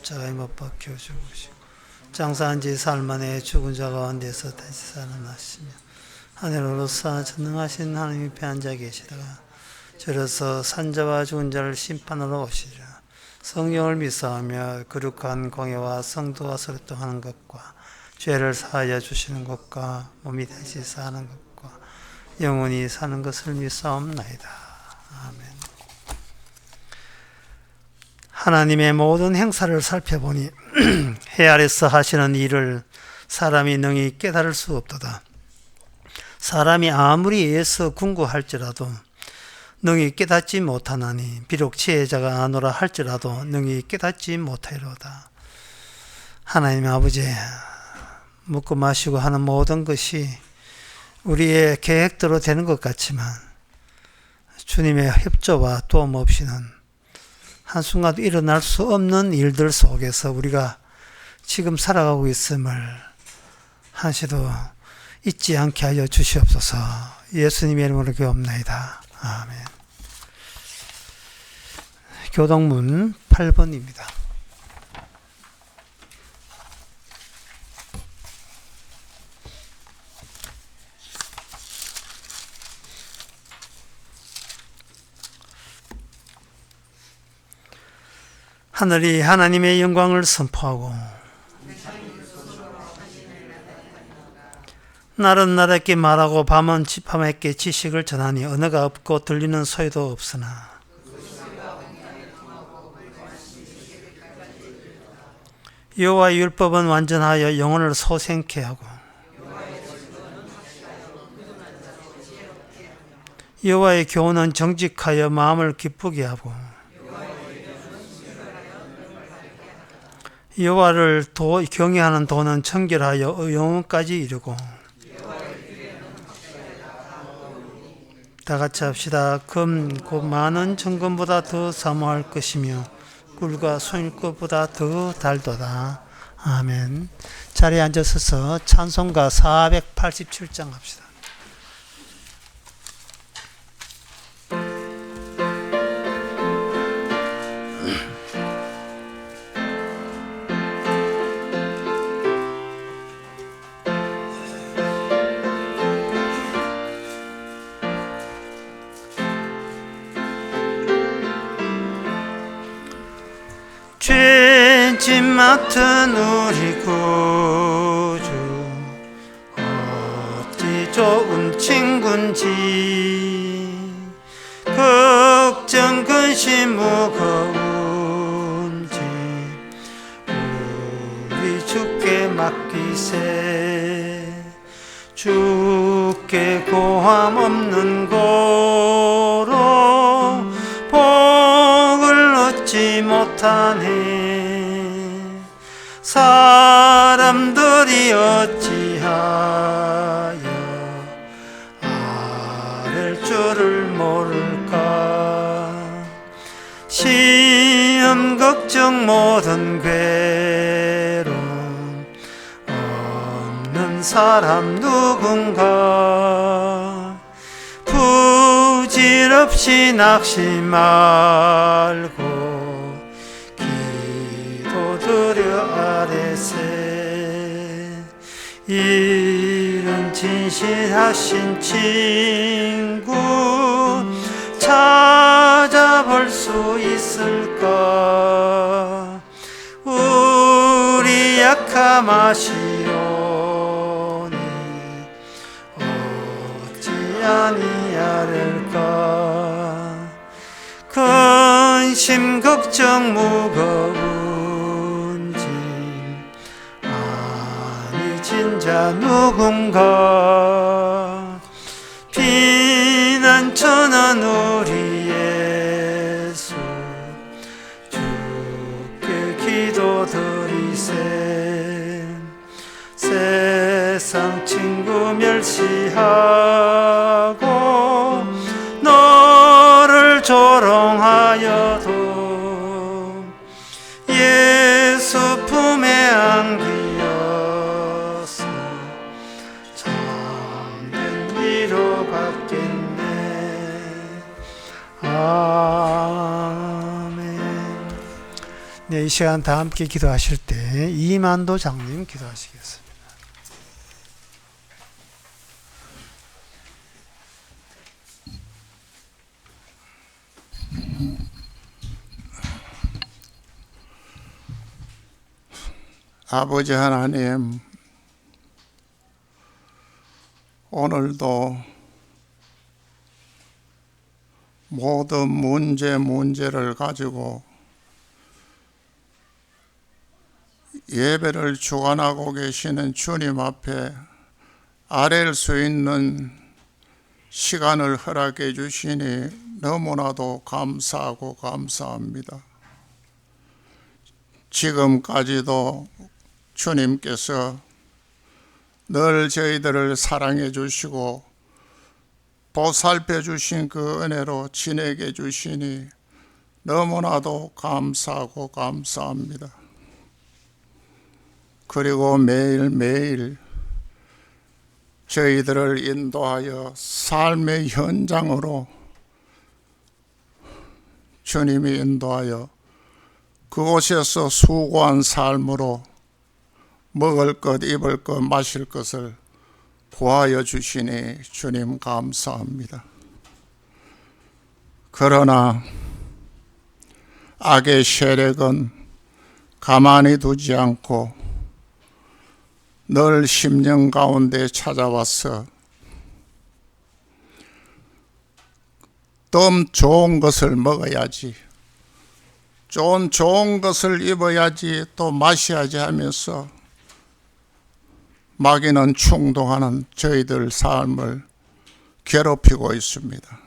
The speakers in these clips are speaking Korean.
십자가에 못 박혀 죽으시고 장사한 지 사흘 만에 죽은 자 가운데서 다시 살아나시며 하늘로서 전능하신 하나님이 배 앉아 계시다가 저로서 산자와 죽은 자를 심판하러 오시리라. 성령을 믿사오며 거룩한 공예와 성도와 소립동하는 것과 죄를 사하여 주시는 것과 몸이 다시 사는 것과 영원히 사는 것을 믿사옵나이다. 아멘. 하나님의 모든 행사를 살펴보니 해 아래서 하시는 일을 사람이 능히 깨달을 수 없도다. 사람이 아무리 애써 궁구할지라도 능히 깨닫지 못하나니 비록 지혜자가 아노라 할지라도 능히 깨닫지 못하리로다. 하나님 아버지, 먹고 마시고 하는 모든 것이 우리의 계획대로 되는 것 같지만 주님의 협조와 도움 없이는 한순간도 일어날 수 없는 일들 속에서 우리가 지금 살아가고 있음을 한시도 잊지 않게 하여 주시옵소서. 예수님의 이름으로 기도합나이다. 아멘. 교동문 8번입니다. 하늘이 하나님의 영광을 선포하고 날은 날에게 말하고 밤은 밤에게 지식을 전하니 언어가 없고 들리는 소리도 없으나 여호와의 율법은 완전하여 영혼을 소생케 하고 여호와의 교훈은 정직하여 마음을 기쁘게 하고 여호와를 경외하는 도는 청결하여 영혼까지 이르고 다 같이 합시다. 금 곧 많은 정금보다 더 사모할 것이며 꿀과 송일꽃보다 더 달도다. 아멘. 자리에 앉으셔서 찬송가 487장 합시다. 죄짐 맡은 우리 구주 어찌 좋은 친군지 걱정 근심 무거운지 우리 주께 맡기세. 주께 고함 없는 고로 복을 얻지 못하네. 사람들이 어찌하여 아랠 줄을 모를까. 시험 걱정 모든 괴로움 없는 사람 누군가. 부질없이 낙심 말고 기도드려 아뢰세. 이런 진실하신 친구 찾아볼 수 있을까. 우리 약함 아시오니 어찌 아니하릴까. 근심 걱정 무거운지 아니 진자 누군가. 피난처는 우리 예수 주께 기도드리세. 세상 친구 멸시하고 너를 조롱하여도 예수 품에 안기어서 참된 위로 받겠네. 아멘. 네, 이 시간 다 함께 기도하실 때 이만도 장로님 기도하시겠습니다. 아버지 하나님, 오늘도 모든 문제를 가지고 예배를 주관하고 계시는 주님 앞에 아랠 수 있는 시간을 허락해 주시니 너무나도 감사하고 감사합니다. 지금까지도 주님께서 늘 저희들을 사랑해 주시고 보살펴 주신 그 은혜로 지내게 주시니 너무나도 감사하고 감사합니다. 그리고 매일매일 저희들을 인도하여 삶의 현장으로 주님이 인도하여 그곳에서 수고한 삶으로 먹을 것, 입을 것, 마실 것을 구하여 주시니 주님 감사합니다. 그러나 악의 세력은 가만히 두지 않고 늘 심령 가운데 찾아와서 좀 좋은 것을 먹어야지, 좋은 것을 입어야지, 또 마셔야지 하면서 마귀는 충동하는 저희들 삶을 괴롭히고 있습니다.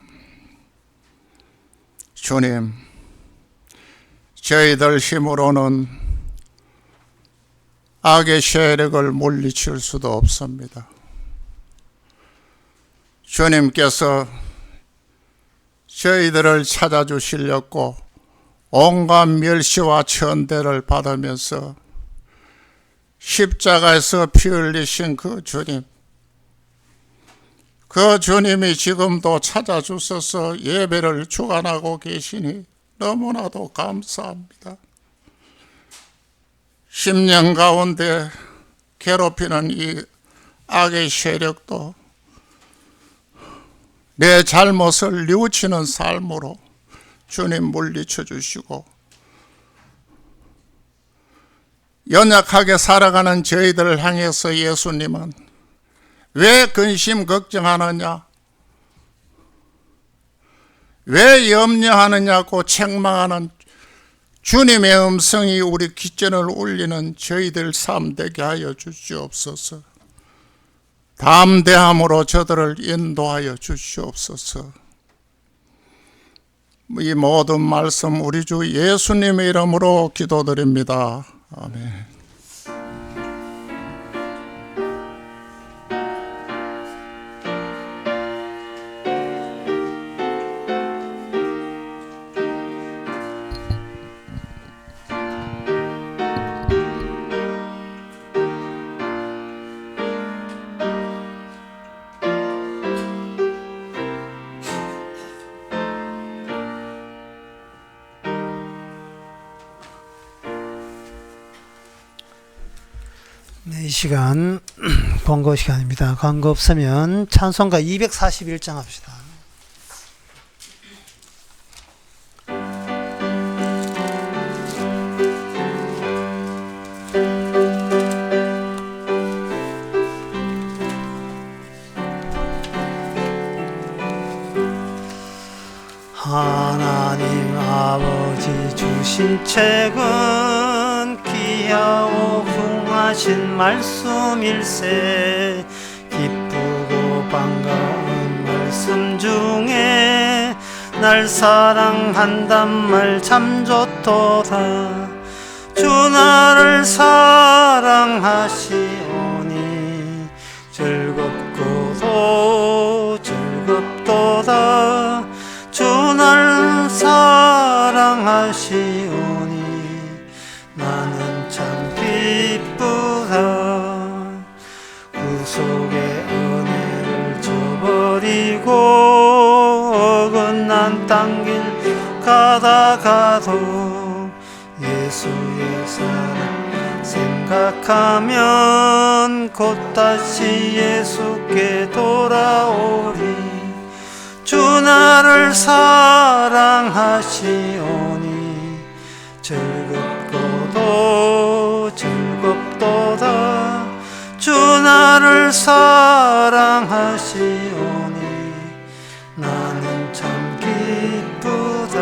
주님, 저희들 힘으로는 악의 세력을 물리칠 수도 없습니다. 주님께서 저희들을 찾아주시려고 온갖 멸시와 천대를 받으면서 십자가에서 피 흘리신 그 주님, 그 주님이 지금도 찾아주셔서 예배를 주관하고 계시니 너무나도 감사합니다. 10년 가운데 괴롭히는 이 악의 세력도 내 잘못을 뉘우치는 삶으로 주님 물리쳐 주시고, 연약하게 살아가는 저희들을 향해서 예수님은 왜 근심 걱정하느냐, 왜 염려하느냐고 책망하는 주님의 음성이 우리 귓전을 울리는 저희들 삶 되게 하여 주시옵소서. 담대함으로 저들을 인도하여 주시옵소서. 이 모든 말씀 우리 주 예수님의 이름으로 기도드립니다. 아멘. 네, 이 시간 광고 시간입니다. 광고 없으면 찬송가 241장 합시다. 하나님 아버지 주신 책은 귀하오 하신 말씀일세. 기쁘고 반가운 말씀 중에 날 사랑한단 말 참 좋도다. 주 나를 사랑하시오니 즐겁고도 즐겁도다. 주 나를 사랑하시오니 나는 참 기쁘다. 구속의 은혜를 저버리고 어긋난 땅길 가다가도 예수의 생각하면 곧 다시 예수께 돌아오리. 주 나를 사랑하시오니 즐겁고도 즐겁도다. 주 나를 사랑하시오니 나는 참 기쁘다.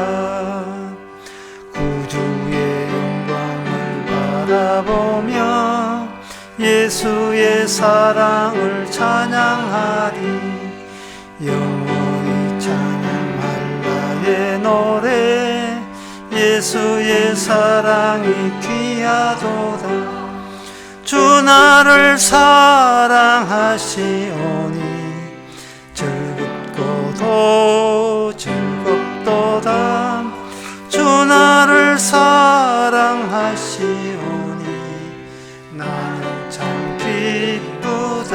구주의 영광을 바라보며 예수의 사랑을 찬양하리. 영원히 찬양할 나의 노래. 예수의 사랑이 귀하도다. 주 나를 사랑하시오니 즐겁고도 즐겁도다. 주 나를 사랑하시오니 나는 참 기쁘다.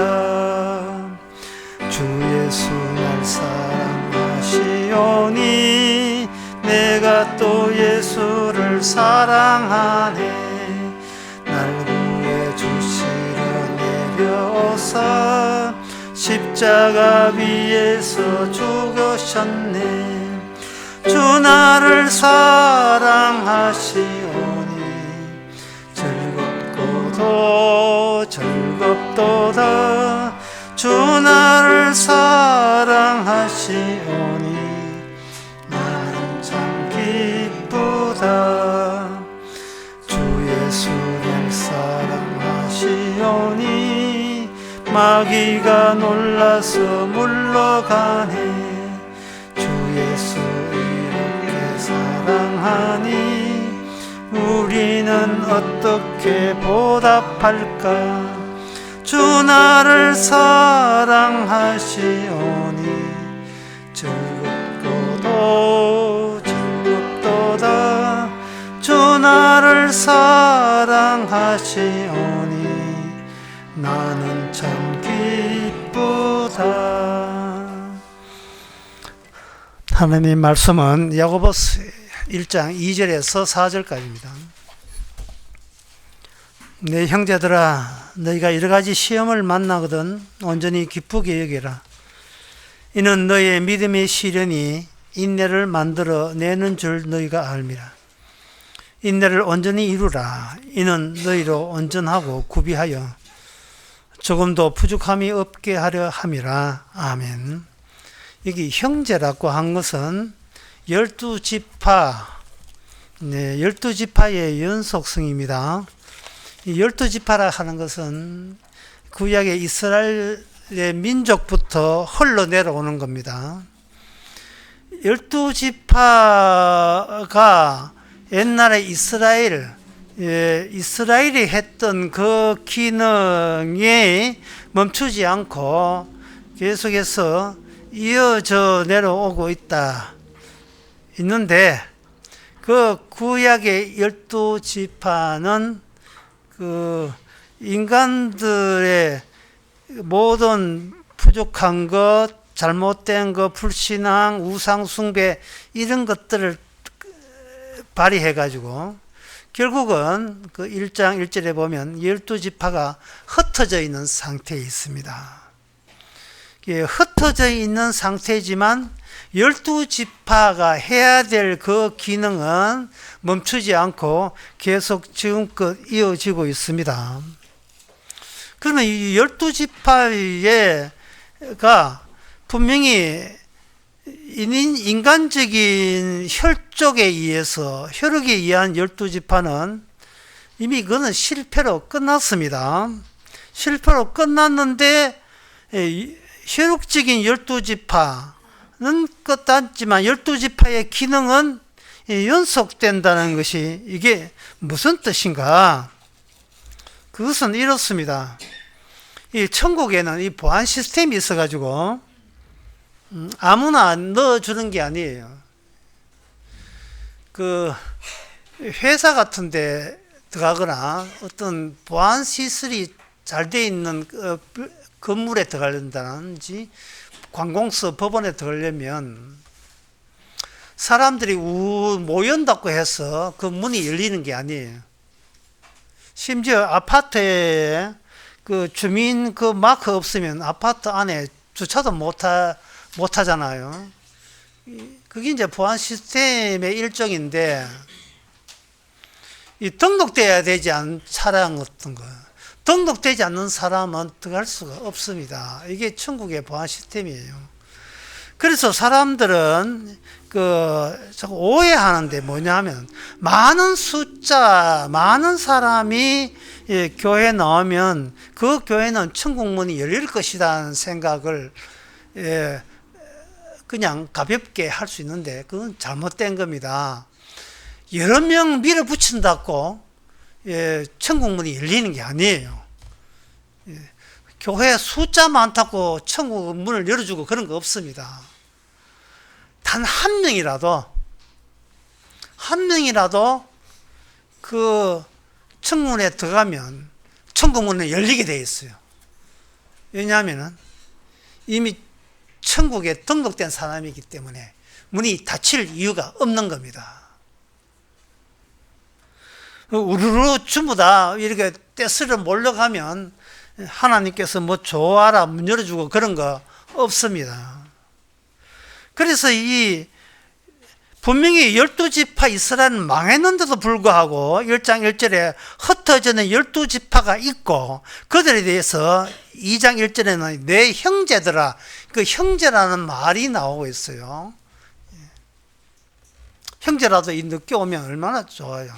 주 예수 날 사랑하시오니 내가 또 예수를 사랑하네. 날 구해주시려 내려오사 십자가 위에서 죽으셨네. 주 나를 사랑하시오니 즐겁고도 즐겁도다. 주 나를 사랑하시오니 나는 참 기쁘다. 주 예수 날 사랑하시오니 마귀가 놀라서 물러가네. 주 예수 이렇게 사랑하니 우리는 어떻게 보답할까. 주 나를 사랑하시오니 즐겁고도 즐겁도다. 주 나를 사랑하시오니 나는 참 기쁘다. 하나님의 말씀은 야고보서 1장 2절에서 4절까지입니다. 내 형제들아, 너희가 여러가지 시험을 만나거든 온전히 기쁘게 여기라. 이는 너희의 믿음의 시련이 인내를 만들어 내는 줄 너희가 알미라. 인내를 온전히 이루라. 이는 너희로 온전하고 구비하여 조금도 부족함이 없게 하려 함이라. 아멘. 여기 형제라고 한 것은 12지파, 12지파의 연속성입니다. 이 12지파라 하는 것은 구약의 이스라엘의 민족부터 흘러내려오는 겁니다. 12지파가 옛날에 이스라엘이 했던 그 기능이 멈추지 않고 계속해서 이어져 내려오고 있는데, 그 구약의 12지파는 그 인간들의 모든 부족한 것, 잘못된 것, 불신앙, 우상숭배 이런 것들을 발휘해 가지고 결국은 그 1장 1절에 보면 12지파가 흩어져 있는 상태에 있습니다. 흩어져 있는 상태지만 12지파가 해야 될 그 기능은 멈추지 않고 계속 지금껏 이어지고 있습니다. 그러면 이 12지파가 분명히 인간적인 혈족에 의해서, 혈육에 의한 12지파는 이미 그거는 실패로 끝났습니다. 실패로 끝났는데 혈육적인 12지파는 끝났지만 12지파의 기능은 연속된다는 것이 이게 무슨 뜻인가? 그것은 이렇습니다. 이 천국에는 이 보안 시스템이 있어가지고 아무나 넣어주는 게 아니에요. 그 회사 같은데 들어가거나 어떤 보안 시설이 잘 돼 있는 건물에 들어가려든지 관공서 법원에 들어가려면 사람들이 모연다고 해서 그 문이 열리는 게 아니에요. 심지어 아파트에 그 주민 그 마크 없으면 아파트 안에 주차도 못 하잖아요. 그게 이제 보안 시스템의 일종인데, 이 등록돼야 되지 않은 차량 같은 거, 등록되지 않는 사람은 들어갈 수가 없습니다. 이게 천국의 보안 시스템이에요. 그래서 사람들은 자꾸 오해하는데 뭐냐면, 많은 숫자, 많은 사람이 교회에 나오면 그 교회는 천국 문이 열릴 것이라는 생각을 그냥 가볍게 할 수 있는데, 그건 잘못된 겁니다. 여러 명 밀어붙인다고 천국 문이 열리는 게 아니에요. 교회 숫자 많다고 천국 문을 열어주고 그런 거 없습니다. 단 한 명이라도 그 천국문에 들어가면 천국 문은 열리게 되어 있어요. 왜냐하면 이미 천국에 등록된 사람이기 때문에 문이 닫힐 이유가 없는 겁니다. 우르르 전부 다 이렇게 떼쓰러 몰려가면 하나님께서 뭐 좋아라 문 열어주고 그런 거 없습니다. 그래서 분명히 12지파 이스라엘은 망했는데도 불구하고 1장 1절에 흩어지는 12지파가 있고, 그들에 대해서 2장 1절에는 내 형제들아, 그 형제라는 말이 나오고 있어요. 형제라도 늦게 오면 얼마나 좋아요.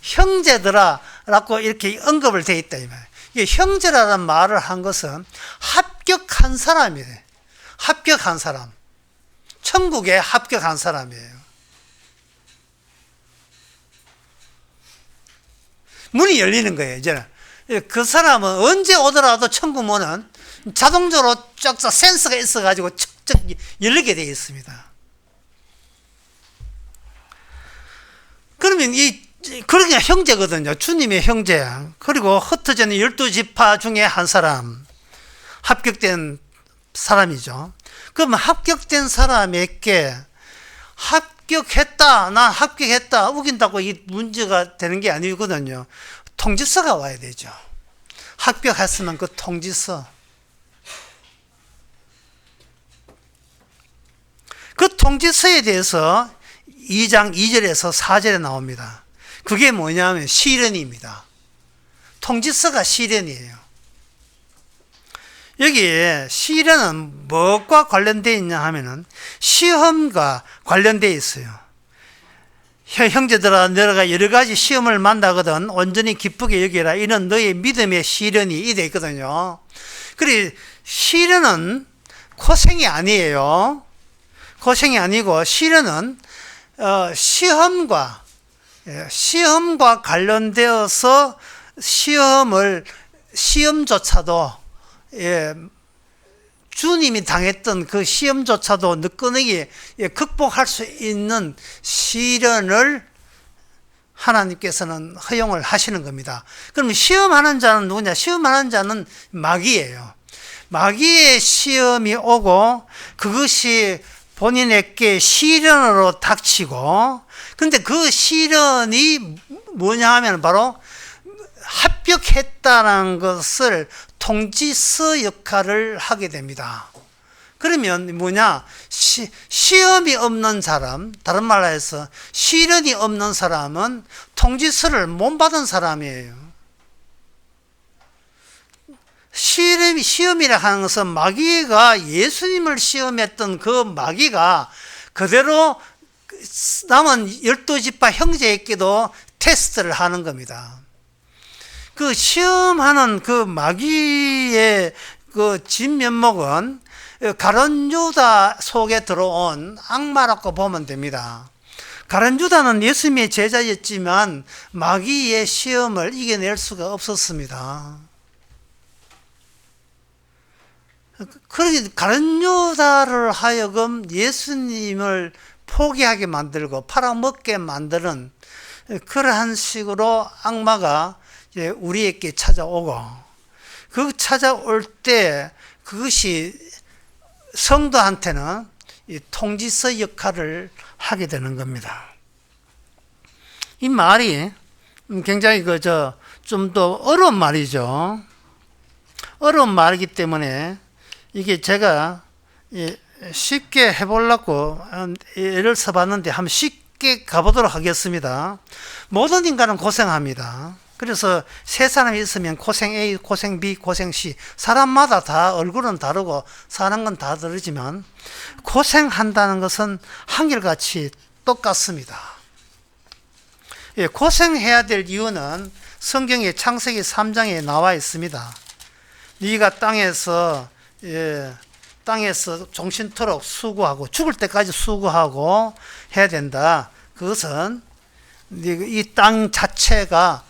형제들아 라고 이렇게 언급을 돼 있다 이 말이에요. 이게 형제라는 말을 한 것은 합격한 사람이에요. 합격한 사람. 천국에 합격한 사람이에요. 문이 열리는 거예요, 이제는. 그 사람은 언제 오더라도 천국 문은 자동적으로 쫙쫙 센서가 있어가지고 척척 열리게 되어 있습니다. 그러면 그러니까 형제거든요. 주님의 형제. 그리고 흩어지는 12지파 중에 한 사람. 합격된 사람이죠. 그러면 합격된 사람에게 합격했다, 난 합격했다, 우긴다고 이 문제가 되는 게 아니거든요. 통지서가 와야 되죠. 합격했으면 그 통지서. 그 통지서에 대해서 2장 2절에서 4절에 나옵니다. 그게 뭐냐면 시련입니다. 통지서가 시련이에요. 여기에 시련은 무엇과 관련되어 있냐 하면은 시험과 관련되어 있어요. 형제들아, 너희가 여러 가지 시험을 만나거든 온전히 기쁘게 여기라. 이는 너의 믿음의 시련이 이래 있거든요. 그리고 시련은 고생이 아니에요. 고생이 아니고 시련은 시험과 관련되어서 시험조차도 주님이 당했던 그 시험조차도 느끼게 극복할 수 있는 시련을 하나님께서는 허용을 하시는 겁니다. 그럼 시험하는 자는 누구냐? 시험하는 자는 마귀예요. 마귀의 시험이 오고 그것이 본인에게 시련으로 닥치고, 근데 그 시련이 뭐냐 하면 바로 합격했다는 것을 통지서 역할을 하게 됩니다. 그러면 뭐냐? 시험이 없는 사람, 다른 말로 해서 시련이 없는 사람은 통지서를 못 받은 사람이에요. 시험이라 하는 것은 마귀가 예수님을 시험했던 그 마귀가 그대로 남은 12지파 형제에게도 테스트를 하는 겁니다. 그 시험하는 그 마귀의 그 진면목은 가룟 유다 속에 들어온 악마라고 보면 됩니다. 가룟 유다는 예수님의 제자였지만 마귀의 시험을 이겨낼 수가 없었습니다. 그러니 가룟 유다를 하여금 예수님을 포기하게 만들고 팔아먹게 만드는 그러한 식으로 악마가 우리에게 찾아오고, 그 찾아올 때 그것이 성도한테는 통지서 역할을 하게 되는 겁니다. 이 말이 굉장히 좀 더 어려운 말이죠. 어려운 말이기 때문에 이게 제가 쉽게 해보려고 예를 써봤는데 한번 쉽게 가보도록 하겠습니다. 모든 인간은 고생합니다. 그래서 세 사람이 있으면 고생 A, 고생 B, 고생 C. 사람마다 다 얼굴은 다르고 사는 건 다 다르지만 고생한다는 것은 한결같이 똑같습니다. 고생해야 될 이유는 성경의 창세기 3장에 나와 있습니다. 네가 땅에서 종신토록 수고하고 죽을 때까지 수고하고 해야 된다. 그것은 이 땅 자체가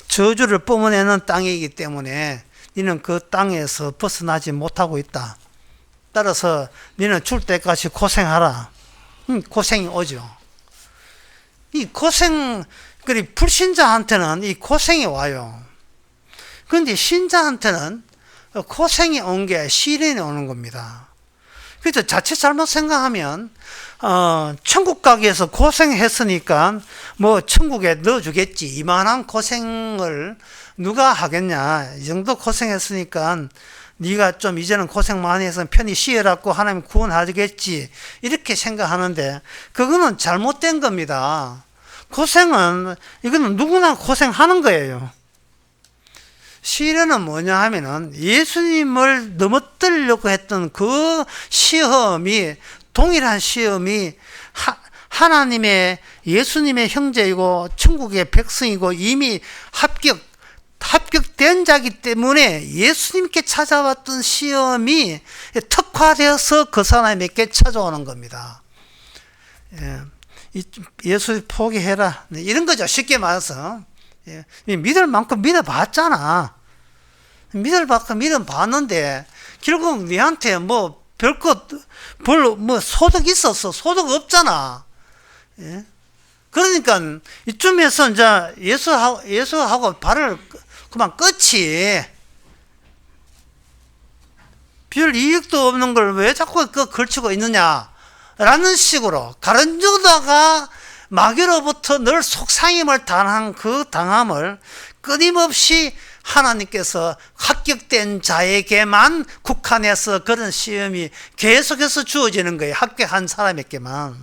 저주를 뿜어내는 땅이기 때문에 너는 그 땅에서 벗어나지 못하고 있다. 따라서 너는 죽을 때까지 고생하라. 고생이 오죠. 이 고생, 불신자한테는 이 고생이 와요. 그런데 신자한테는 고생이 온 게 시련이 오는 겁니다. 그래서 자칫 잘못 생각하면 천국 가기 위해서 고생했으니까 뭐 천국에 넣어주겠지. 이만한 고생을 누가 하겠냐. 이 정도 고생했으니까 네가 좀 이제는 고생 많이 해서 편히 쉬어라고 하나님 구원하겠지. 이렇게 생각하는데 그거는 잘못된 겁니다. 이거는 누구나 고생하는 거예요. 시련은 뭐냐 하면은 예수님을 넘어뜨리려고 했던 그 시험이, 동일한 시험이 하나님의 예수님의 형제이고 천국의 백성이고 이미 합격된 자기 때문에 예수님께 찾아왔던 시험이 특화되어서 그 사람에게 찾아오는 겁니다. 예수 포기해라. 이런 거죠. 쉽게 말해서. 믿을 만큼 믿어봤잖아. 믿어봤는데, 결국 니한테 소득 있었어. 소득 없잖아. 그러니까, 이쯤에서 이제 예수하고 발을 그만 끝이. 별 이익도 없는 걸 왜 자꾸 걸치고 있느냐. 라는 식으로 가른주다가 마귀로부터 늘 속상임을 당한 그 당함을 끊임없이 하나님께서 합격된 자에게만 국한해서 그런 시험이 계속해서 주어지는 거예요. 합격한 사람에게만.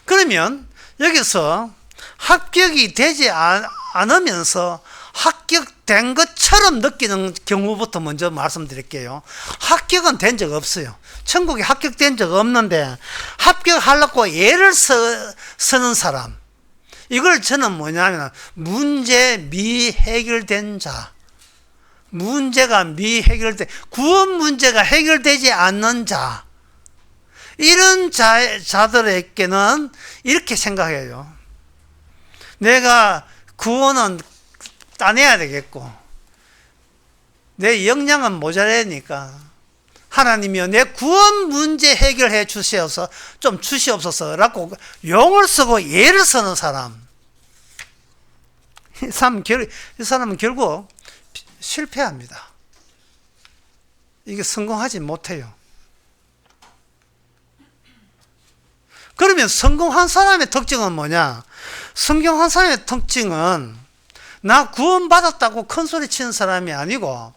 그러면 여기서 합격이 되지 않으면서 합격된 것처럼 느끼는 경우부터 먼저 말씀드릴게요. 합격은 된 적 없어요. 천국에 합격된 적 없는데 합격하려고 예를 쓰는 사람, 이걸 저는 뭐냐면 문제 미해결된 자, 구원 문제가 해결되지 않는 자, 이런 자들에게는 이렇게 생각해요. 내가 구원은 따내야 되겠고 내 역량은 모자라니까 하나님이여 내 구원 문제 해결해 주시옵소서라고 용을 쓰고 예를 쓰는 사람, 이 사람은 결국 실패합니다. 이게 성공하지 못해요. 그러면 성공한 사람의 특징은 뭐냐? 성공한 사람의 특징은 나 구원받았다고 큰소리 치는 사람이 아니고,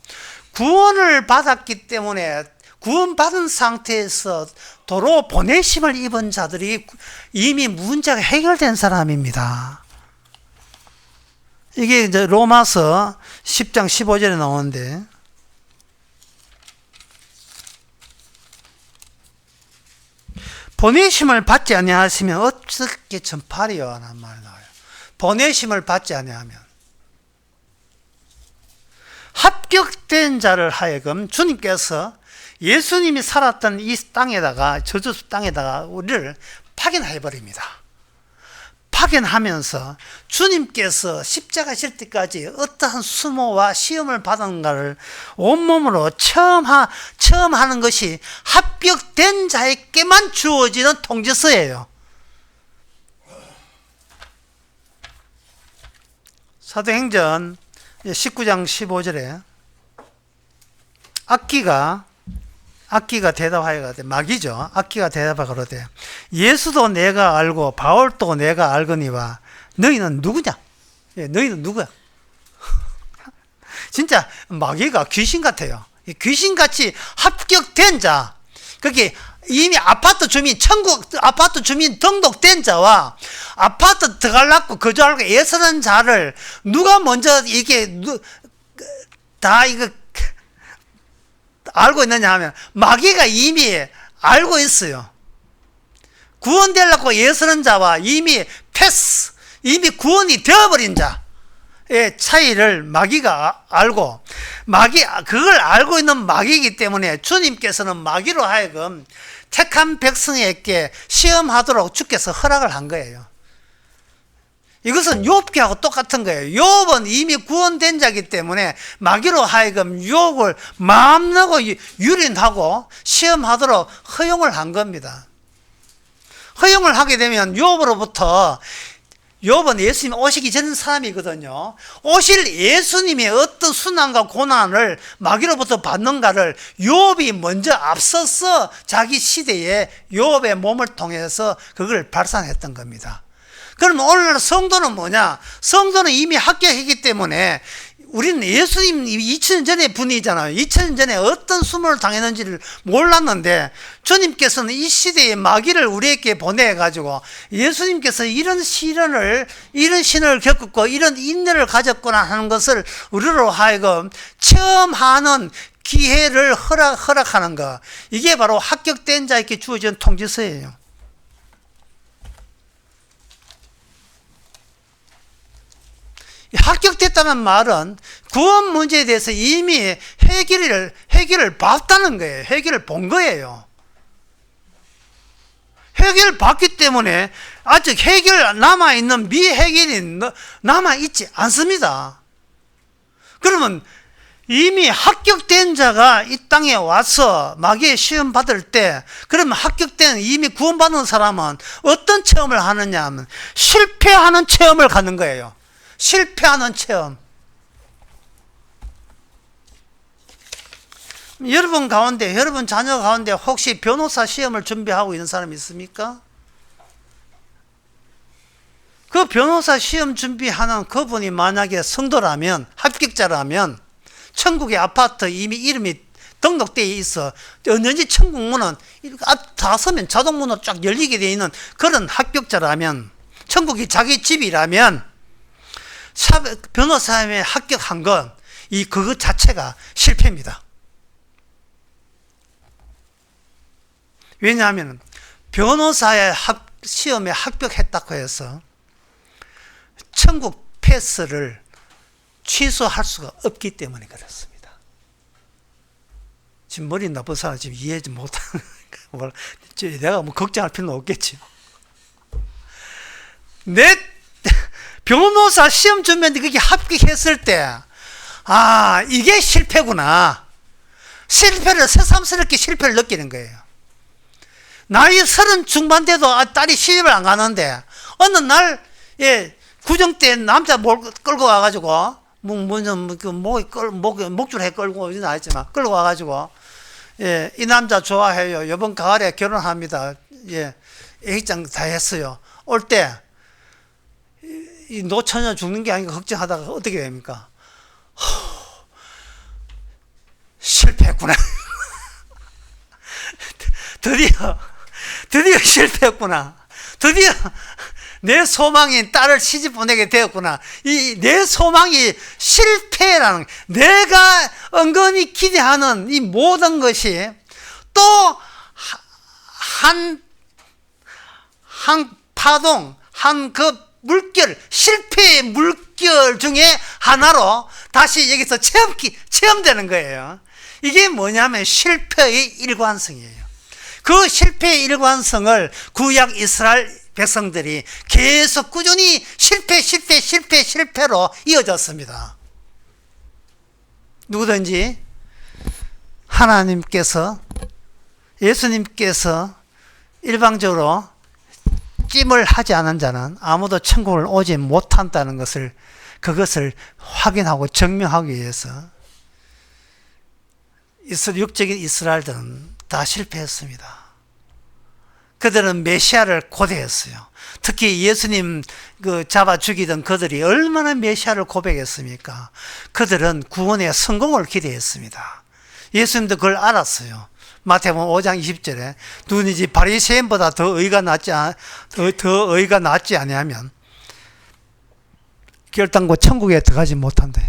구원을 받았기 때문에 구원받은 상태에서 도로 보내심을 입은 자들이 이미 문제가 해결된 사람입니다. 이게 이제 로마서 10장 15절에 나오는데, 보내심을 받지 아니하시면 어떻게 전파리요? 라는 말이 나와요. 보내심을 받지 아니하면. 합격된 자를 하여금 주님께서 예수님이 살았던 이 땅에다가, 저주수 땅에다가 우리를 파견해버립니다. 파견하면서 주님께서 십자가 질 때까지 어떠한 수모와 시험을 받은가를 온몸으로 처음 하는 것이 합격된 자에게만 주어지는 통지서예요. 사도행전 19장 15절에 악기가 대답하여 마귀죠. 악기가 대답하여 그러되 예수도 내가 알고 바울도 내가 알거니와 너희는 누구냐? 예, 너희는 누구야? 진짜 마귀가 귀신 같아요. 귀신같이 합격된 자, 그게 이미 아파트 주민, 천국 아파트 주민 등록된 자와 아파트 들어가려고 거주하려고 애쓰는 자를 누가 먼저 다 이거 알고 있느냐 하면 마귀가 이미 알고 있어요. 구원되려고 애쓰는 자와 이미 구원이 되어버린 자의 차이를 마귀가 알고, 그걸 알고 있는 마귀이기 때문에 주님께서는 마귀로 하여금 택한 백성에게 시험하도록 주께서 허락을 한 거예요. 이것은 욥기하고 똑같은 거예요. 욥은 이미 구원된 자이기 때문에 마귀로 하여금 욥을 마음먹고 유린하고 시험하도록 허용을 한 겁니다. 허용을 하게 되면 욥으로부터, 욥은 예수님 오시기 전 사람이거든요. 오실 예수님의 어떤 순환과 고난을 마귀로부터 받는가를 욥이 먼저 앞서서 자기 시대에 욥의 몸을 통해서 그걸 발산했던 겁니다. 그러면 오늘날 성도는 뭐냐? 성도는 이미 합격했기 때문에 우리는 예수님 2000년 전의 분이잖아요. 2000년 전에 어떤 수모를 당했는지를 몰랐는데 주님께서는 이 시대의 마귀를 우리에게 보내가지고 예수님께서 이런 신을 겪었고 이런 인내를 가졌구나 하는 것을 우리로 하여금 체험하는 기회를 허락하는 것. 이게 바로 합격된 자에게 주어진 통지서예요. 합격됐다는 말은 구원 문제에 대해서 이미 해결을 봤다는 거예요. 해결을 본 거예요. 해결을 봤기 때문에 아직 남아있는 미해결이 남아있지 않습니다. 그러면 이미 합격된 자가 이 땅에 와서 마귀의 시험 받을 때, 그러면 합격된 이미 구원받은 사람은 어떤 체험을 하느냐 하면 실패하는 체험을 갖는 거예요. 실패하는 체험. 여러분 자녀 가운데 혹시 변호사 시험을 준비하고 있는 사람이 있습니까? 그 변호사 시험 준비하는 그분이 만약에 성도라면, 합격자라면 천국의 아파트 이미 이름이 등록되어 있어 언제든지 천국 문은 다 서면 자동문으로 쫙 열리게 되어 있는 그런 합격자라면, 천국이 자기 집이라면 변호사에 합격한 건 그것 자체가 실패입니다. 왜냐하면 변호사의 시험에 합격했다고 해서 천국 패스를 취소할 수가 없기 때문에 그렇습니다. 지금 머리 나쁜 사람 지금 이해하지 못하는 내가 걱정할 필요는 없겠죠. 변호사 시험 준비했는데 그게 합격했을 때, 이게 실패구나. 실패를, 새삼스럽게 실패를 느끼는 거예요. 나이 30 중반 돼도 딸이 시집을 안 가는데, 어느 날, 구정 때 남자 끌고 와가지고, 목줄에 끌고, 나있지만, 끌고 와가지고, 이 남자 좋아해요. 이번 가을에 결혼합니다. 애기장 다 했어요. 올 때, 이 노처녀 죽는 게 아닌가 걱정하다가 어떻게 됩니까? 실패했구나. 드디어 실패했구나. 드디어 내 소망인 딸을 시집 보내게 되었구나. 내 소망이 실패라는, 내가 은근히 기대하는 이 모든 것이 또 한 파동, 실패의 물결 중에 하나로 다시 여기서 체험되는 거예요. 이게 뭐냐면 실패의 일관성이에요. 그 실패의 일관성을 구약 이스라엘 백성들이 계속 꾸준히 실패로 이어졌습니다. 누구든지 하나님께서, 예수님께서 일방적으로 찜을 하지 않은 자는 아무도 천국을 오지 못한다는 그것을 확인하고 증명하기 위해서 육적인 이스라엘들은 다 실패했습니다. 그들은 메시아를 고대했어요. 특히 예수님 잡아 죽이던 그들이 얼마나 메시아를 고백했습니까? 그들은 구원의 성공을 기대했습니다. 예수님도 그걸 알았어요. 마태복음 5장 20절에 누구든지 바리새인보다 더 의가 낫지 아니하면 결단코 천국에 들어가지 못한대.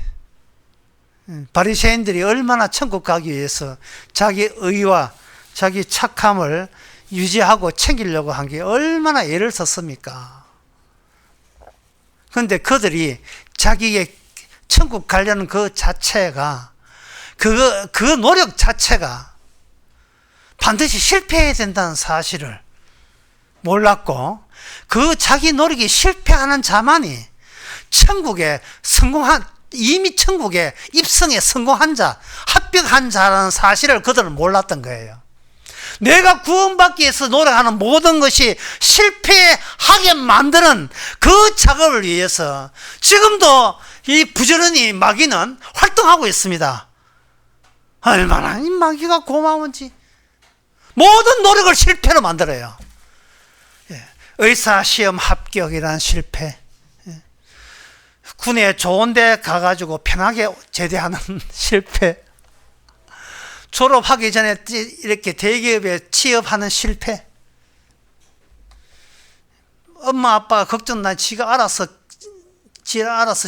바리새인들이 얼마나 천국 가기 위해서 자기 의와 자기 착함을 유지하고 챙기려고 한 게 얼마나 애를 썼습니까? 그런데 그들이 자기의 천국 가려는 그 자체가 그 노력 자체가 반드시 실패해야 된다는 사실을 몰랐고, 그 자기 노력이 실패하는 자만이 이미 천국에 입성에 성공한 자, 합격한 자라는 사실을 그들은 몰랐던 거예요. 내가 구원받기 위해서 노력하는 모든 것이 실패하게 만드는 그 작업을 위해서 지금도 이 부지런히 마귀는 활동하고 있습니다. 얼마나 이 마귀가 고마운지. 모든 노력을 실패로 만들어요. 의사시험 합격이란 실패, 군에 좋은 데 가가지고 편하게 제대하는 실패, 졸업하기 전에 이렇게 대기업에 취업하는 실패, 엄마 아빠가 걱정난 지가 알아서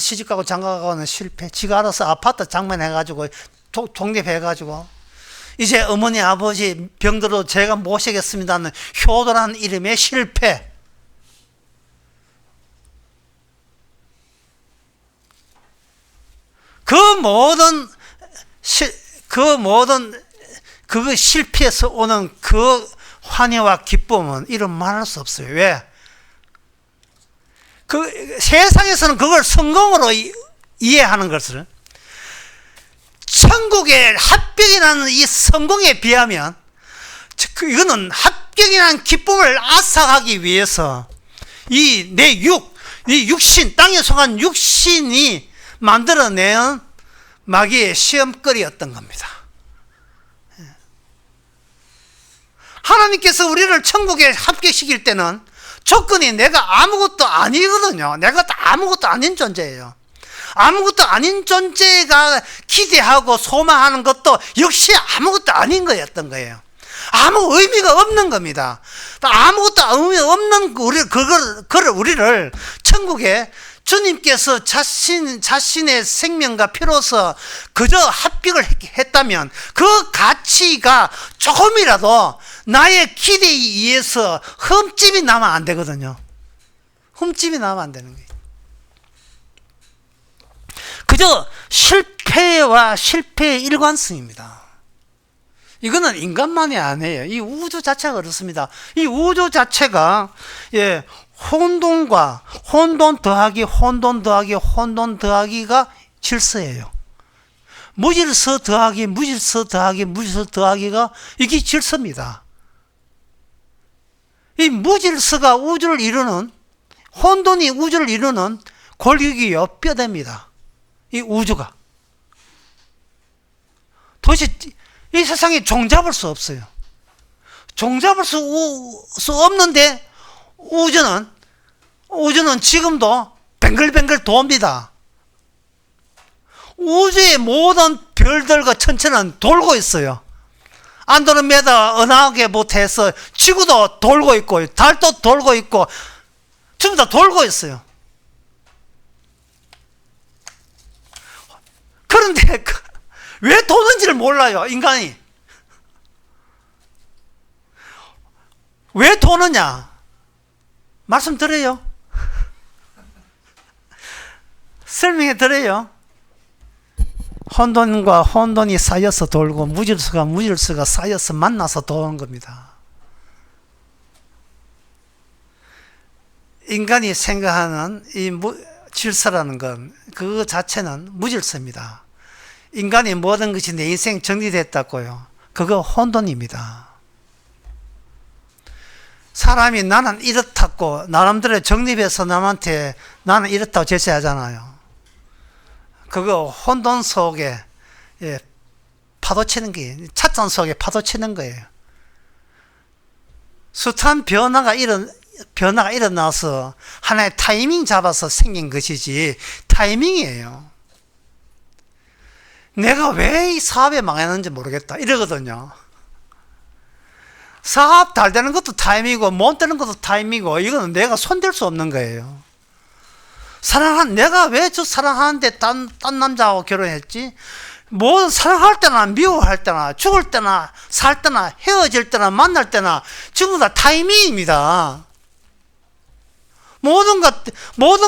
시집가고 장가가고 하는 실패, 지가 알아서 아파트 장만해가지고 독립해가지고 이제 어머니 아버지 병들어도 제가 모시겠습니다는 효도라는 이름의 실패, 그 모든 그 실패에서 오는 그 환희와 기쁨은 이름 말할 수 없어요. 왜? 그 세상에서는 그걸 성공으로 이해하는 것을, 천국의 합격이라는 이 성공에 비하면 이거는 합격이라는 기쁨을 앗아가기 위해서 이 육신, 땅에 속한 육신이 만들어낸 마귀의 시험거리였던 겁니다. 하나님께서 우리를 천국에 합격시킬 때는 조건이 내가 아무것도 아니거든요. 내가 아무것도 아닌 존재예요. 아무것도 아닌 존재가 기대하고 소망하는 것도 역시 아무것도 아닌 거였던 거예요. 아무 의미가 없는 겁니다. 아무것도 의미 없는 우리를 천국에 주님께서 자신의 생명과 피로서 그저 합격을 했다면 그 가치가 조금이라도 나의 기대에 의해서 흠집이 나면 안 되거든요. 흠집이 나면 안 되는 거예요. 그저 실패의 일관성입니다. 이거는 인간만이 아니에요. 이 우주 자체가 그렇습니다. 이 우주 자체가 혼돈 더하기 혼돈 더하기가 질서예요. 무질서 더하기 무질서 더하기가 이게 질서입니다. 이 무질서가 우주를 이루는, 혼돈이 우주를 이루는 골격이요, 뼈대입니다. 이 우주가 도대체 이 세상에 종잡을 수 없어요. 종잡을 수 없는데 우주는 지금도 뱅글뱅글 돕니다. 우주의 모든 별들과 천체는 돌고 있어요. 안드로메다 은하계 못해서 지구도 돌고 있고 달도 돌고 있고 전부 다 돌고 있어요. 그런데 왜 도는지를 몰라요, 인간이. 왜 도느냐? 말씀드려요. 설명해 드려요. 혼돈과 혼돈이 쌓여서 돌고 무질서가 쌓여서 만나서 도는 겁니다. 인간이 생각하는 이 질서라는 건 그 자체는 무질서입니다. 인간이 모든 것이 내 인생 정리됐다고요. 그거 혼돈입니다. 사람이 나는 이렇다고 나름대로 정립해서 남한테 나는 이렇다고 제시하잖아요. 그거 혼돈 속에 파도 치는 게, 찻잔 속에 파도 치는 거예요. 숱한 변화가 일어나서 하나의 타이밍 잡아서 생긴 것이지 타이밍이에요. 내가 왜 이 사업에 망했는지 모르겠다 이러거든요. 사업 잘 되는 것도 타이밍이고 못 되는 것도 타이밍이고 이거는 내가 손댈 수 없는 거예요. 내가 왜 저 사랑하는데 딴 남자하고 결혼했지? 뭐 사랑할 때나 미워할 때나 죽을 때나 살 때나 헤어질 때나 만날 때나 전부 다 타이밍입니다. 모든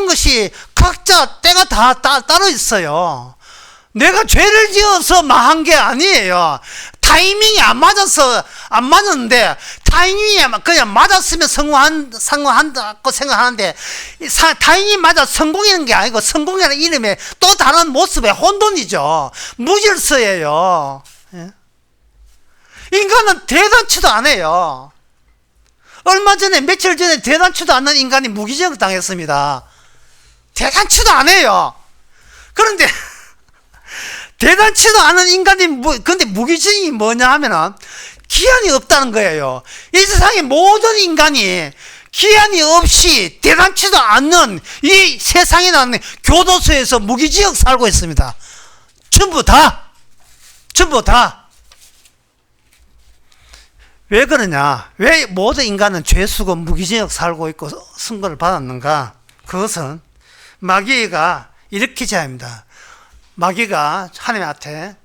것이 각자 때가 다 따로 있어요. 내가 죄를 지어서 망한 게 아니에요. 타이밍이 안 맞았는데 타이밍이 그냥 맞았으면 성공한다고 생각하는데 타이밍이 맞아 성공이라는 게 아니고 성공이라는 이름에 또 다른 모습의 혼돈이죠. 무질서예요. 인간은 대단치도 않아요. 얼마 전에 며칠 전에 대단치도 않는 인간이 무기징역 당했습니다. 대단치도 않아요. 그런데 대단치도 않은 인간이 근데 무기징역이 뭐냐 하면은 기한이 없다는 거예요. 이 세상의 모든 인간이 기한이 없이 대단치도 않는 이 세상에 나는 교도소에서 무기징역 살고 있습니다. 전부 다. 왜 그러냐? 왜 모든 인간은 죄수고 무기징역 살고 있고 선고를 받았는가? 그것은 마귀가 이렇게 제안합니다. 마귀가 하나님한테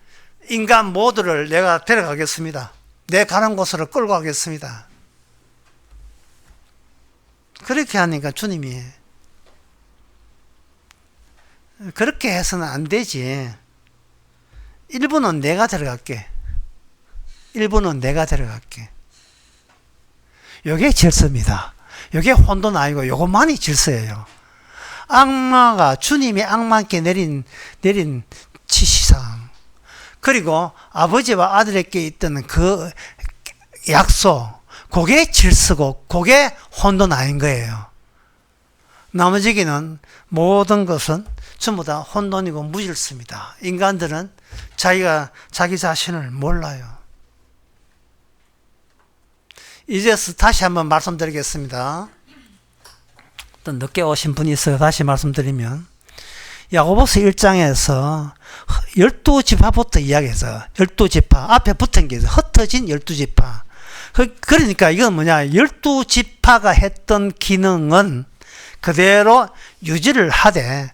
인간 모두를 내가 데려가겠습니다. 내 가는 곳으로 끌고 가겠습니다. 그렇게 하니까 주님이 그렇게 해서는 안 되지. 일부는 내가 데려갈게. 요게 질서입니다. 요게 혼돈 아니고 요것만이 질서예요. 주님이 악마께 내린 지시상, 그리고 아버지와 아들에게 있던 그 약속, 그게 질서고 그게 혼돈 아닌 거예요. 나머지는 모든 것은 전부 다 혼돈이고 무질서입니다. 인간들은 자기 자신을 몰라요. 이제서 다시 한번 말씀드리겠습니다. 또 늦게 오신 분이 있어요. 다시 말씀드리면 야고보서 1장에서 12지파부터 이야기해서 12지파 앞에 붙은 게 흩어진 12지파. 그러니까 이건 뭐냐, 12지파가 했던 기능은 그대로 유지를 하되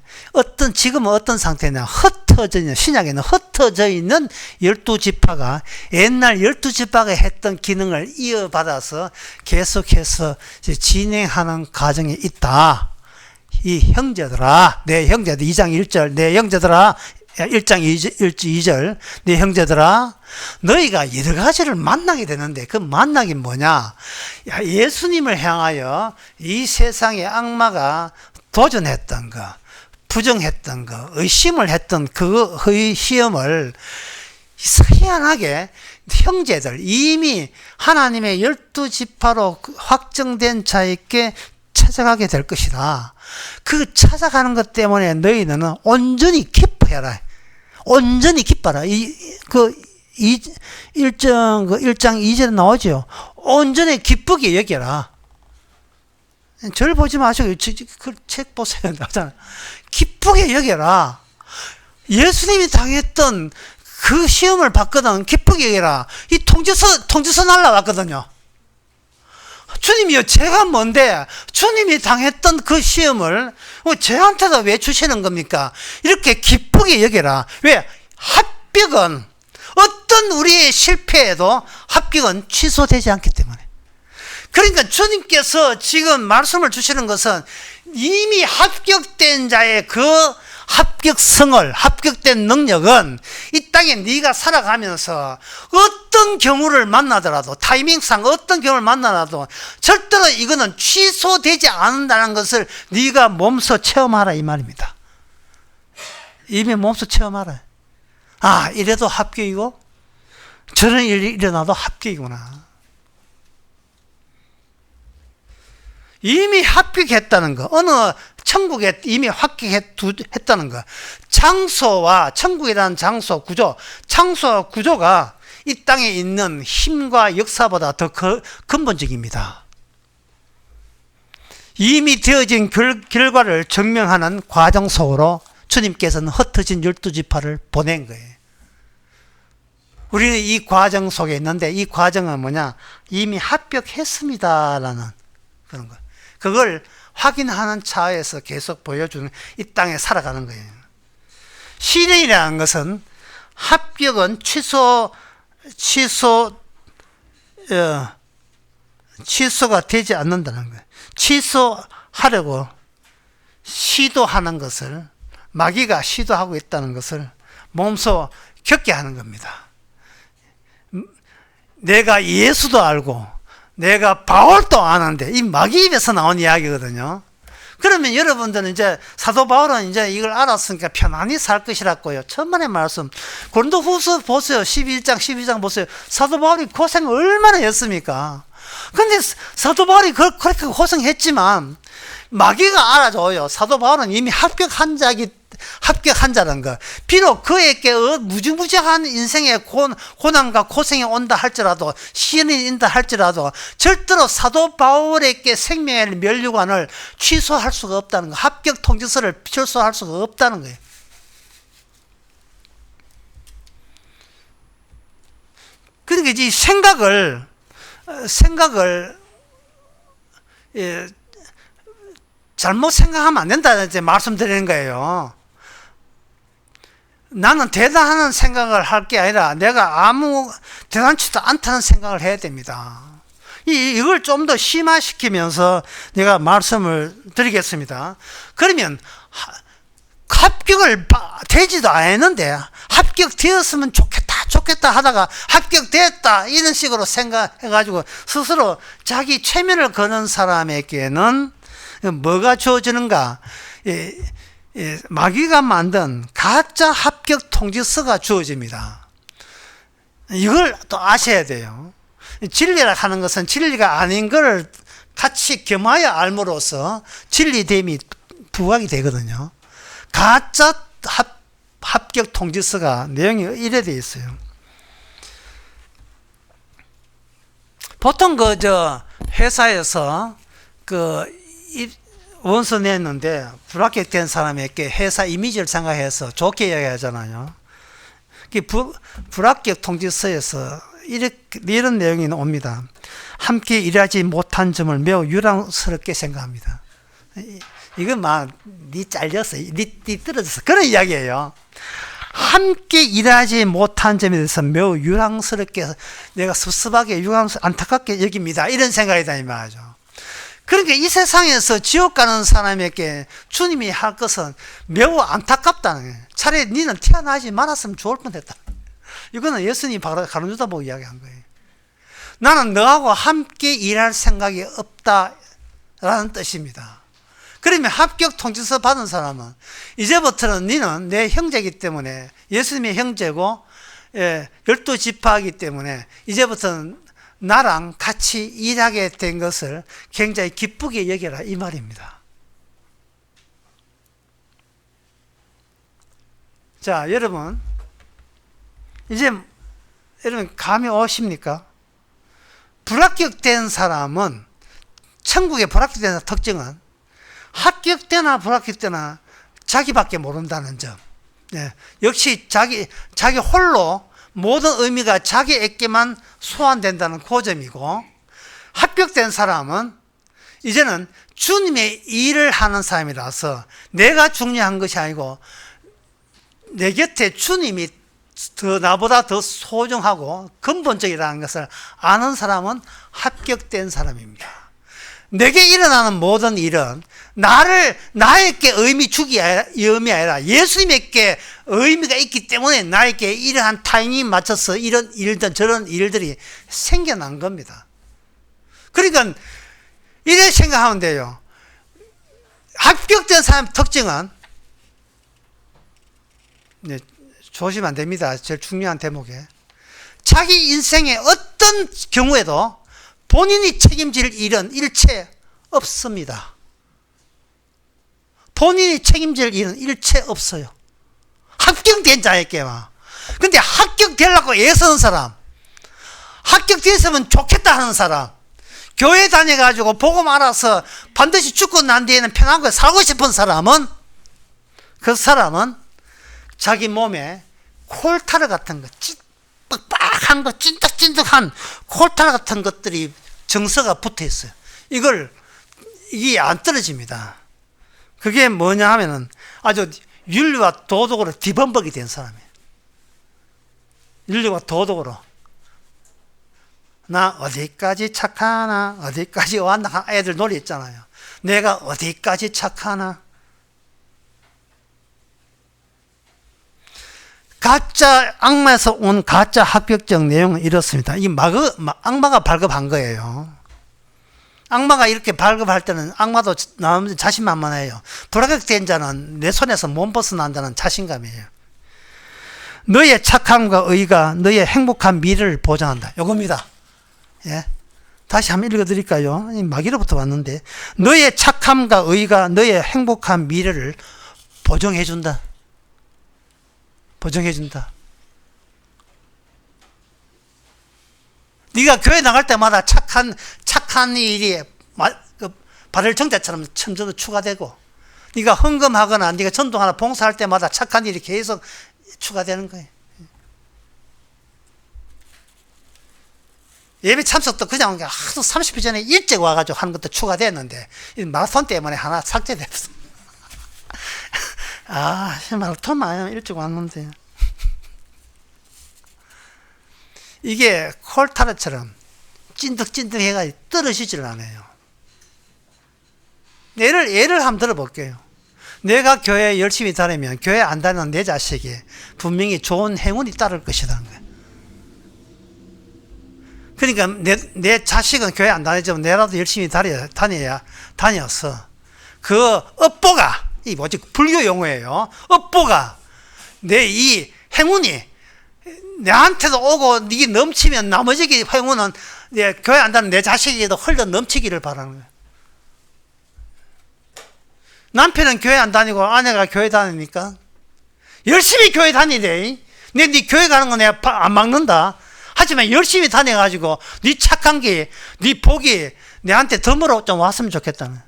지금은 어떤 상태냐, 신약에는 흩어져 있는 12지파가 옛날 12지파가 했던 기능을 이어받아서 계속해서 진행하는 과정에 있다. 이 형제들아, 내 형제들, 2장 1절, 내 형제들아, 1장 2절, 내 형제들아, 너희가 여러 가지를 만나게 되는데 그 만나기 뭐냐? 예수님을 향하여 이 세상의 악마가 도전했던 거, 부정했던 거, 의심을 했던 그의 시험을 희한하게 형제들, 이미 하나님의 12지파로 확정된 자에게 찾아가게 될 것이다. 그 찾아가는 것 때문에 너희는 온전히 기뻐해라. 온전히 기뻐라. 1장 2절에 나오죠. 온전히 기쁘게 여겨라. 저를 보지 마시고 그 책 보세요. 나잖아요. 기쁘게 여겨라. 예수님이 당했던 그 시험을 받거든. 기쁘게 여겨라. 이 통지서 날라왔거든요. 주님이요, 제가 뭔데 주님이 당했던 그 시험을 저한테도 왜 주시는 겁니까? 이렇게 기쁘게 여겨라. 왜? 합격은 어떤 우리의 실패에도 합격은 취소되지 않기 때문에. 그러니까 주님께서 지금 말씀을 주시는 것은 이미 합격된 자의 그 합격된 능력은 이 땅에 네가 살아가면서 어떤 경우를 만나더라도, 타이밍상 어떤 경우를 만나더라도 절대로 이거는 취소되지 않는다는 것을 네가 몸소 체험하라 이 말입니다. 이미 몸소 체험하라. 아, 이래도 합격이고 저런 일이 일어나도 합격이구나. 이미 합격했다는 거, 어느 천국에 이미 합격했다는 거, 장소와 천국이라는 장소 구조가 이 땅에 있는 힘과 역사보다 더 근본적입니다. 이미 되어진 결과를 증명하는 과정 속으로 주님께서는 흩어진 12지파를 보낸 거예요. 우리는 이 과정 속에 있는데, 이 과정은 뭐냐? 이미 합격했습니다라는 그런 거. 그걸 확인하는 차에서 계속 보여주는, 이 땅에 살아가는 거예요. 시련이라는 것은 합격은 취소가 되지 않는다는 거예요. 취소하려고 시도하는 것을, 마귀가 시도하고 있다는 것을 몸소 겪게 하는 겁니다. 내가 예수도 알고 내가 바울도 아는데, 이 마귀 입에서 나온 이야기거든요. 그러면 여러분들은 이제 사도 바울은 이제 이걸 알았으니까 편안히 살 것이라고요. 천만의 말씀. 고린도후서 보세요. 12장 보세요. 사도 바울이 고생 얼마나 했습니까? 근데 사도 바울이 그렇게 고생했지만 마귀가 알아줘요. 사도 바울은 이미 합격한 자라는 거. 비록 그에게 무지무지한 인생의 고난과 고생이 온다 할지라도, 시련이 있다 할지라도 절대로 사도 바울에게 생명의 면류관을 취소할 수가 없다는 거. 합격 통지서를 취소할 수가 없다는 거예요. 그러니까 이 생각을 잘못 생각하면 안 된다 이제 말씀드리는 거예요. 나는 대단한 생각을 할 게 아니라 내가 아무 대단치도 않다는 생각을 해야 됩니다. 이걸 좀 더 심화시키면서 내가 말씀을 드리겠습니다. 그러면 합격을 되지도 않았는데 합격되었으면 좋겠다 하다가 합격됐다 이런 식으로 생각해가지고 스스로 자기 최면을 거는 사람에게는 뭐가 주어지는가? 마귀가 만든 가짜 합격 통지서가 주어집니다. 이걸 또 아셔야 돼요. 진리라 하는 것은 진리가 아닌 걸 같이 겸하여 알므로써 진리됨이 부각이 되거든요. 가짜 합격 통지서가 내용이 이래 되어 있어요. 보통 회사에서 원서 냈는데 불합격된 사람에게 회사 이미지를 생각해서 좋게 이야기하잖아요. 불합격 통지서에서 이런 내용이 옵니다. 함께 일하지 못한 점을 매우 유랑스럽게 생각합니다. 이건 니 잘렸어, 니 떨어졌어, 그런 이야기예요. 함께 일하지 못한 점에 대해서 매우 유랑스럽게, 내가 섭섭하게 안타깝게 여깁니다, 이런 생각이다 이 말이죠. 그러니까 이 세상에서 지옥 가는 사람에게 주님이 할 것은 매우 안타깝다는 거예요. 차라리 니는 태어나지 말았으면 좋을 뻔했다. 이거는 예수님이 가르쳐다 보고 이야기한 거예요. 나는 너하고 함께 일할 생각이 없다라는 뜻입니다. 그러면 합격 통지서 받은 사람은 이제부터는 니는 내 형제이기 때문에, 예수님의 형제고 12지파이기 때문에 이제부터는 나랑 같이 일하게 된 것을 굉장히 기쁘게 여겨라 이 말입니다. 자, 여러분 이제 여러분 감이 오십니까? 불합격된 사람은, 천국에 불합격된 특징은 합격되나 불합격되나 자기밖에 모른다는 점. 역시 자기 홀로 모든 의미가 자기에게만 소환된다는 그 점이고, 합격된 사람은 이제는 주님의 일을 하는 사람이라서 내가 중요한 것이 아니고 내 곁에 주님이 나보다 더 소중하고 근본적이라는 것을 아는 사람은 합격된 사람입니다. 내게 일어나는 모든 일은 나에게 의미 아니라 예수님에게 의미가 있기 때문에 나에게 이러한 타이밍에 맞춰서 이런 일들 저런 일들이 생겨난 겁니다. 그러니까 이래 생각하면 돼요. 합격된 사람의 특징은, 조심하면 안 됩니다. 제일 중요한 대목에, 자기 인생의 어떤 경우에도 본인이 책임질 일은 일체 없습니다. 본인이 책임질 일은 일체 없어요. 합격된 자에게만. 근데 합격되려고 애쓰는 사람, 합격됐으면 좋겠다 하는 사람, 교회 다녀가지고 복음 알아서 반드시 죽고 난 뒤에는 편한 거 살고 싶은 사람은, 그 사람은 자기 몸에 콜타르 같은 거, 빡빡한 거, 찐득찐득한 콜타르 같은 것들이 정서가 붙어 있어요. 이게 안 떨어집니다. 그게 뭐냐 하면은 아주 윤리와 도덕으로 뒤범벅이 된 사람이에요. 윤리와 도덕으로. 나 어디까지 착하나, 어디까지 왔나, 애들 놀이 있잖아요. 내가 어디까지 착하나. 가짜, 악마에서 온 가짜 합격적 내용은 이렇습니다. 이 악마가 발급한 거예요. 악마가 이렇게 발급할 때는 악마도 나오면 자신만만해요. 불합격된 자는 내 손에서 못 벗어난다는 자신감이에요. 너의 착함과 의가 너의 행복한 미래를 보장한다. 요겁니다. 예. 다시 한번 읽어드릴까요? 마귀로부터 왔는데, 너의 착함과 의가 너의 행복한 미래를 보정해준다. 보정해준다. 네가 교회 나갈 때마다 착한 일이 발열 정자처럼 점점 추가되고, 네가 헌금하거나 네가 전도하나 봉사할 때마다 착한 일이 계속 추가되는 거예요. 예배 참석도 그냥 하도 30분 전에 일찍 와가지고 하는 것도 추가됐는데, 이 마라톤 때문에 하나 삭제됐어. 아, 마라톤 많이 일찍 왔는데. 이게 콜타르처럼 찐득찐득 해가지고 떨어지질 않아요. 예를 한번 들어볼게요. 내가 교회 열심히 다니면 교회 안 다니는 내 자식이 분명히 좋은 행운이 따를 것이라는 거예요. 그러니까 내 자식은 교회 안 다니지만 내라도 열심히 다녀서 그 업보가, 이 뭐지, 불교 용어예요. 업보가, 내 이 행운이 내한테도 오고 이게 넘치면 나머지 행운은 교회 안 다니는 내 자식에게도 흘러 넘치기를 바라는 거예요. 남편은 교회 안 다니고 아내가 교회 다니니까 열심히 교회 다니래. 네 교회 가는 거 내가 안 막는다. 하지만 열심히 다녀가지고 네 착한 게, 네 복이 내한테 덤으로 좀 왔으면 좋겠다는.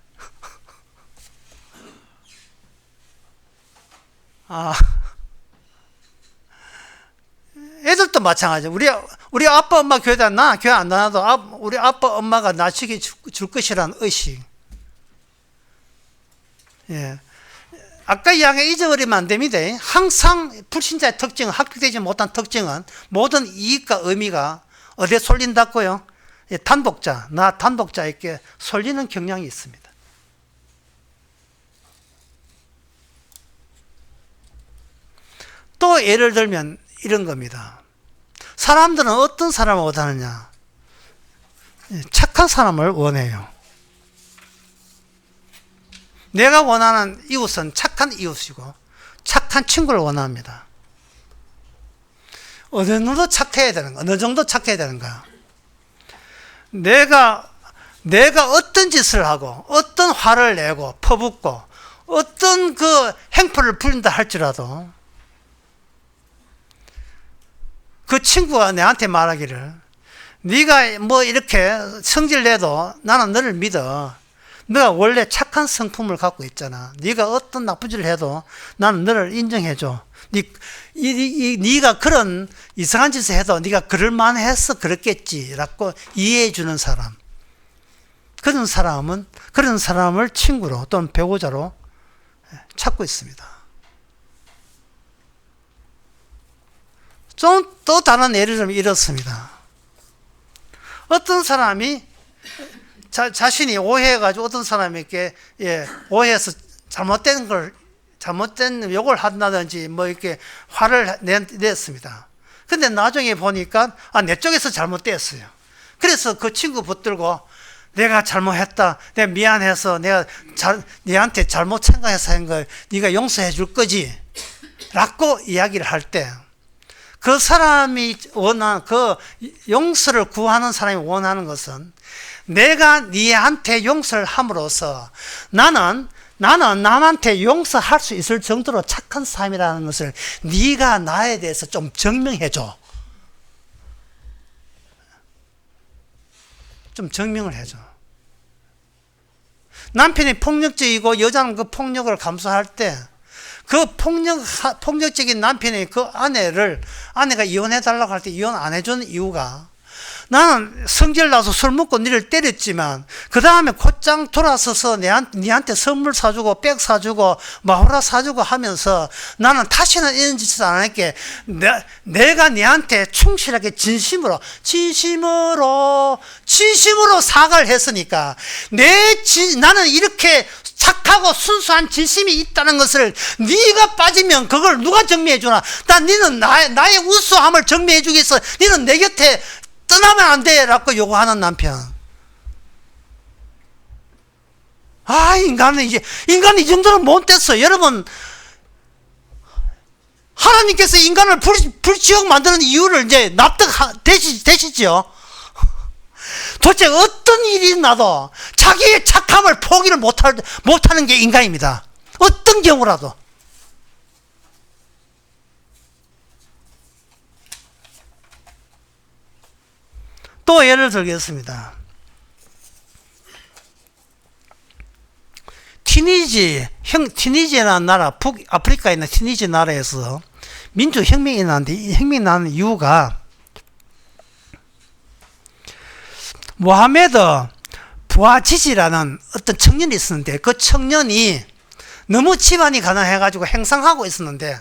애들도 마찬가지. 우리 아빠 엄마 교회 다나 교회 안 다녀도 우리 아빠 엄마가 나중에 줄 것이라는 의식. 예. 아까 이야기 잊어버리면 안 됩니다. 항상 불신자의 특징은, 합격되지 못한 특징은 모든 이익과 의미가 어디에 쏠린다고요? 예, 나 단독자에게 쏠리는 경향이 있습니다. 또 예를 들면 이런 겁니다. 사람들은 어떤 사람을 원하느냐? 착한 사람을 원해요. 내가 원하는 이웃은 착한 이웃이고 착한 친구를 원합니다. 어느 정도 착해야 되는가? 내가 어떤 짓을 하고 어떤 화를 내고 퍼붓고 어떤 그 행포를 부린다 할지라도 그 친구가 내한테 말하기를, 네가 뭐 이렇게 성질 내도 나는 너를 믿어. 너가 원래 착한 성품을 갖고 있잖아. 네가 어떤 나쁜 짓을 해도 나는 너를 인정해줘. 네가 그런 이상한 짓을 해도 네가 그럴 만해서 그렇겠지라고 이해해주는 사람. 그런 사람을 친구로 또는 배우자로 찾고 있습니다. 좀 또 다른 예를 들면 이렇습니다. 어떤 사람이 자신이 오해해가지고 어떤 사람에게 오해해서 잘못된 욕을 한다든지 뭐 이렇게 화를 냈습니다. 근데 나중에 보니까 내 쪽에서 잘못됐어요. 그래서 그 친구 붙들고 내가 잘못했다, 내가 미안해서 내가 네한테 잘못 생각해서 한 걸 네가 용서해 줄 거지 라고 이야기를 할 때, 그 사람이 그 용서를 구하는 사람이 원하는 것은, 내가 네한테 용서를 함으로써 나는 남한테 용서할 수 있을 정도로 착한 사람이라는 것을 네가 나에 대해서 좀 증명해 줘. 좀 증명을 해줘. 남편이 폭력적이고 여자는 그 폭력을 감수할 때 그 폭력적인 남편의 그 아내가 이혼해달라고 할 때 이혼 안 해주는 이유가, 나는 성질 나서 술 먹고 니를 때렸지만 그 다음에 곧장 돌아서서 니한테 선물 사주고 백 사주고 마후라 사주고 하면서 나는 다시는 이런 짓을 안 할게. 내가 니한테 충실하게 진심으로 사과를 했으니까 나는 이렇게 착하고 순수한 진심이 있다는 것을 네가 빠지면 그걸 누가 정리해 주나? 니는 나의 우수함을 정리해 주겠어. 니는 내 곁에 떠나면 안 돼 라고 요구하는 남편. 인간이 이 정도는 못 됐어. 여러분, 하나님께서 인간을 불지옥 만드는 이유를 이제 되시죠? 도대체 어떤 일이 나도 자기의 착함을 포기를 못하는 게 인간입니다. 어떤 경우라도. 또 예를 들겠습니다. 티니지라는 나라, 북아프리카에 있는 티니지 나라에서 민주혁명이 나는데, 이 혁명이 나는 이유가 모하메드 부아지지라는 어떤 청년이 있었는데, 그 청년이 너무 집안이 가난해가지고 행상하고 있었는데,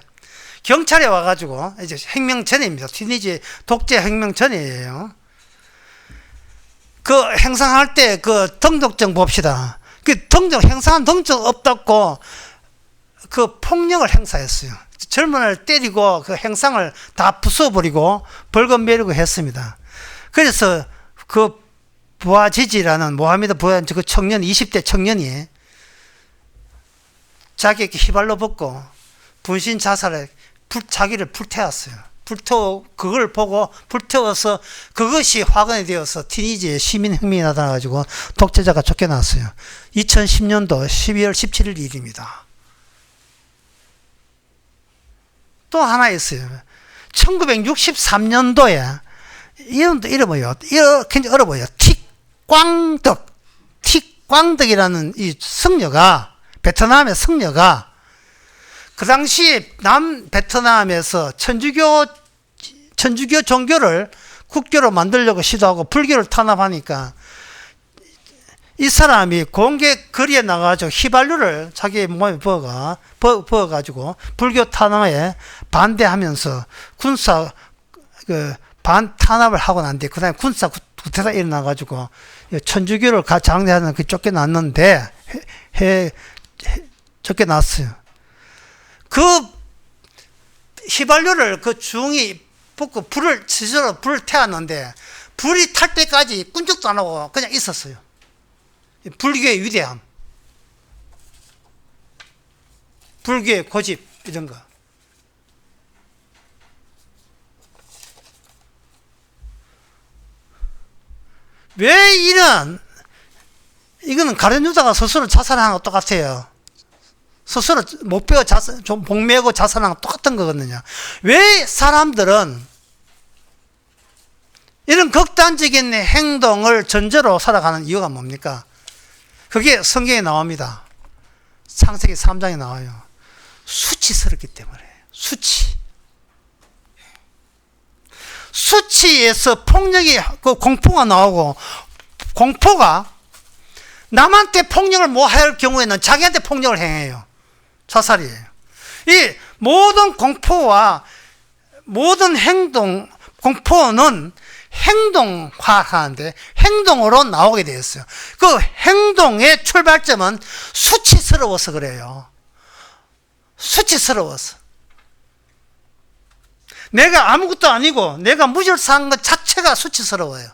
경찰에 와가지고, 이제 혁명 전입니다. 티니지 독재 혁명 전이에요. 그 행상할 때 그 등록증 봅시다. 그 행상한 등록증 없다고 그 폭력을 행사했어요. 젊은이를 때리고 그 행상을 다 부숴버리고 벌금 매리고 했습니다. 그래서 그 부아지지라는 모하메드 부아지지 그 청년, 20대 청년이 자기에게 휘발로 벗고 분신 자살에 자기를 불태웠어요. 그걸 보고 불태워서 그것이 화근이 되어서 티니지에 시민혁명이 나타나가지고 독재자가 쫓겨났어요. 2010년도 12월 17일 일입니다. 또 하나 있어요. 1963년도에 이름도 이름이요. 굉장히 어려 보여요. 틱광덕이라는 이 성녀가, 베트남의 성녀가 그 당시 남베트남에서 천주교 종교를 국교로 만들려고 시도하고 불교를 탄압하니까 이 사람이 공개 거리에 나가가지고 휘발유를 자기 몸에 부어가지고 불교 탄압에 반대하면서 군사 탄압을 하고 난 뒤에 그 다음에 군사 구태가 일어나가지고 천주교를 장대하는 그 쫓겨났는데 쫓겨났어요. 그 휘발유를 그 중이 붓고 불을 태웠는데 불이 탈 때까지 꾼적도 안 하고 그냥 있었어요. 불교의 위대함, 불교의 고집 이런 거. 왜 이거는 가룟 유다가 스스로 자살하는 거 똑같아요. 스스로 목표 복매고 자살하는 거 똑같은 거거든요. 왜 사람들은 이런 극단적인 행동을 전제로 살아가는 이유가 뭡니까? 그게 성경에 나옵니다. 창세기 3장에 나와요. 수치스럽기 때문에. 수치에서 폭력이, 공포가 나오고, 공포가 남한테 폭력을 못 할 경우에는 자기한테 폭력을 행해요. 자살이에요. 이 모든 공포와 모든 공포는 행동화하는데 행동으로 나오게 되었어요. 그 행동의 출발점은 수치스러워서 그래요. 수치스러워서. 내가 아무것도 아니고 내가 무질서한 것 자체가 수치스러워요.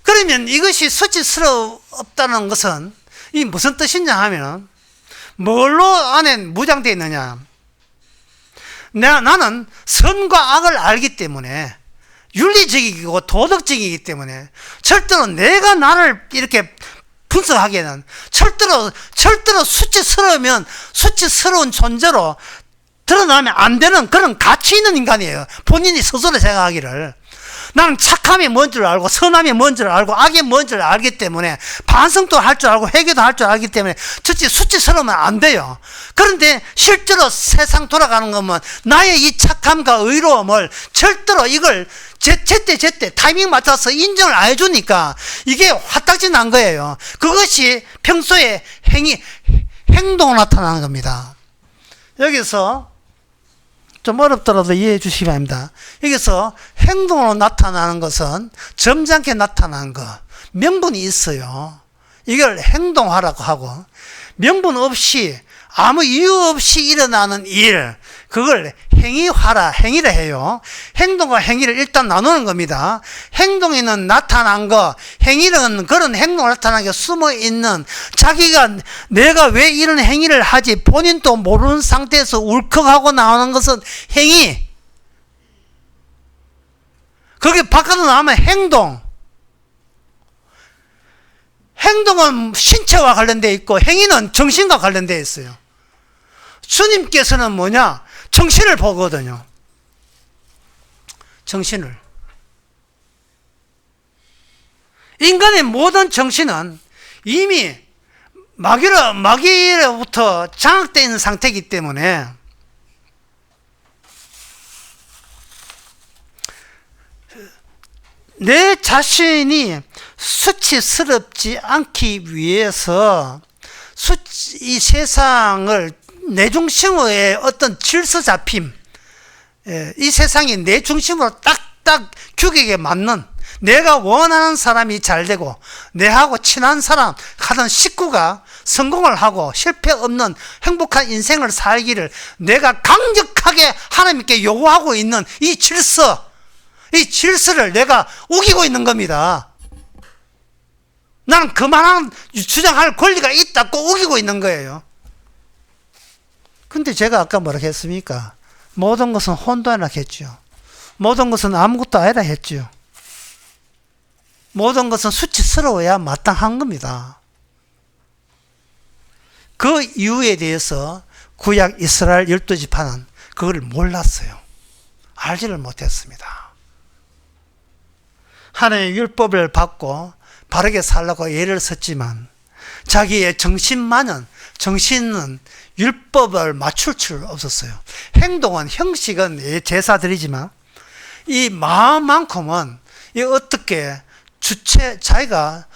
그러면 이것이 수치스럽다는 것은 이 무슨 뜻이냐 하면 뭘로 안에 무장되어 있느냐. 나는 선과 악을 알기 때문에 윤리적이고 도덕적이기 때문에 절대로 내가 나를 이렇게 분석하기에는 절대로 수치스러운 존재로 드러나면 안 되는 그런 가치 있는 인간이에요. 본인이 스스로 생각하기를. 나는 착함이 뭔 줄 알고 선함이 뭔 줄 알고 악이 뭔 줄 알기 때문에 반성도 할 줄 알고 회개도 할 줄 알기 때문에 저치 수치스러우면 안 돼요. 그런데 실제로 세상 돌아가는 거면 나의 이 착함과 의로움을 절대로 이걸 제때 타이밍 맞춰서 인정을 안 해주니까 이게 화딱지 난 거예요. 그것이 평소에 행동으로 나타나는 겁니다. 여기서 좀 어렵더라도 이해해 주시기 바랍니다. 여기서 행동으로 나타나는 것은 점잖게 나타나는 것, 명분이 있어요. 이걸 행동하라고 하고, 명분 없이 아무 이유 없이 일어나는 일, 그걸 행위라 해요. 행동과 행위를 일단 나누는 겁니다. 행동에는 나타난 거, 행위는 그런 행동을 나타나는 게 숨어있는, 자기가 내가 왜 이런 행위를 하지 본인도 모르는 상태에서 울컥하고 나오는 것은 행위. 그게 바깥으로 나오면 행동. 행동은 신체와 관련되어 있고 행위는 정신과 관련되어 있어요. 주님께서는 뭐냐? 정신을 보거든요. 정신을. 인간의 모든 정신은 이미 마귀로부터 장악되어 있는 상태이기 때문에 내 자신이 수치스럽지 않기 위해서 이 세상을 내 중심의 어떤 질서 잡힘, 이 세상이 내 중심으로 딱딱 규격에 맞는, 내가 원하는 사람이 잘 되고 내하고 친한 사람 하던 식구가 성공을 하고 실패 없는 행복한 인생을 살기를 내가 강력하게 하나님께 요구하고 있는 이 질서를 내가 우기고 있는 겁니다. 나는 그만한 주장할 권리가 있다고 우기고 있는 거예요. 근데 제가 아까 뭐라고 했습니까? 모든 것은 혼돈이라 했죠. 모든 것은 아무것도 아니라 했죠. 모든 것은 수치스러워야 마땅한 겁니다. 그 이유에 대해서 구약 이스라엘 12지파는 그걸 몰랐어요. 알지를 못했습니다. 하나님의 율법을 받고 바르게 살라고 예를 썼지만 자기의 정신은 율법을 맞출 줄 없었어요. 행동은, 형식은 제사드리지만 이 마음만큼은 어떻게 자기가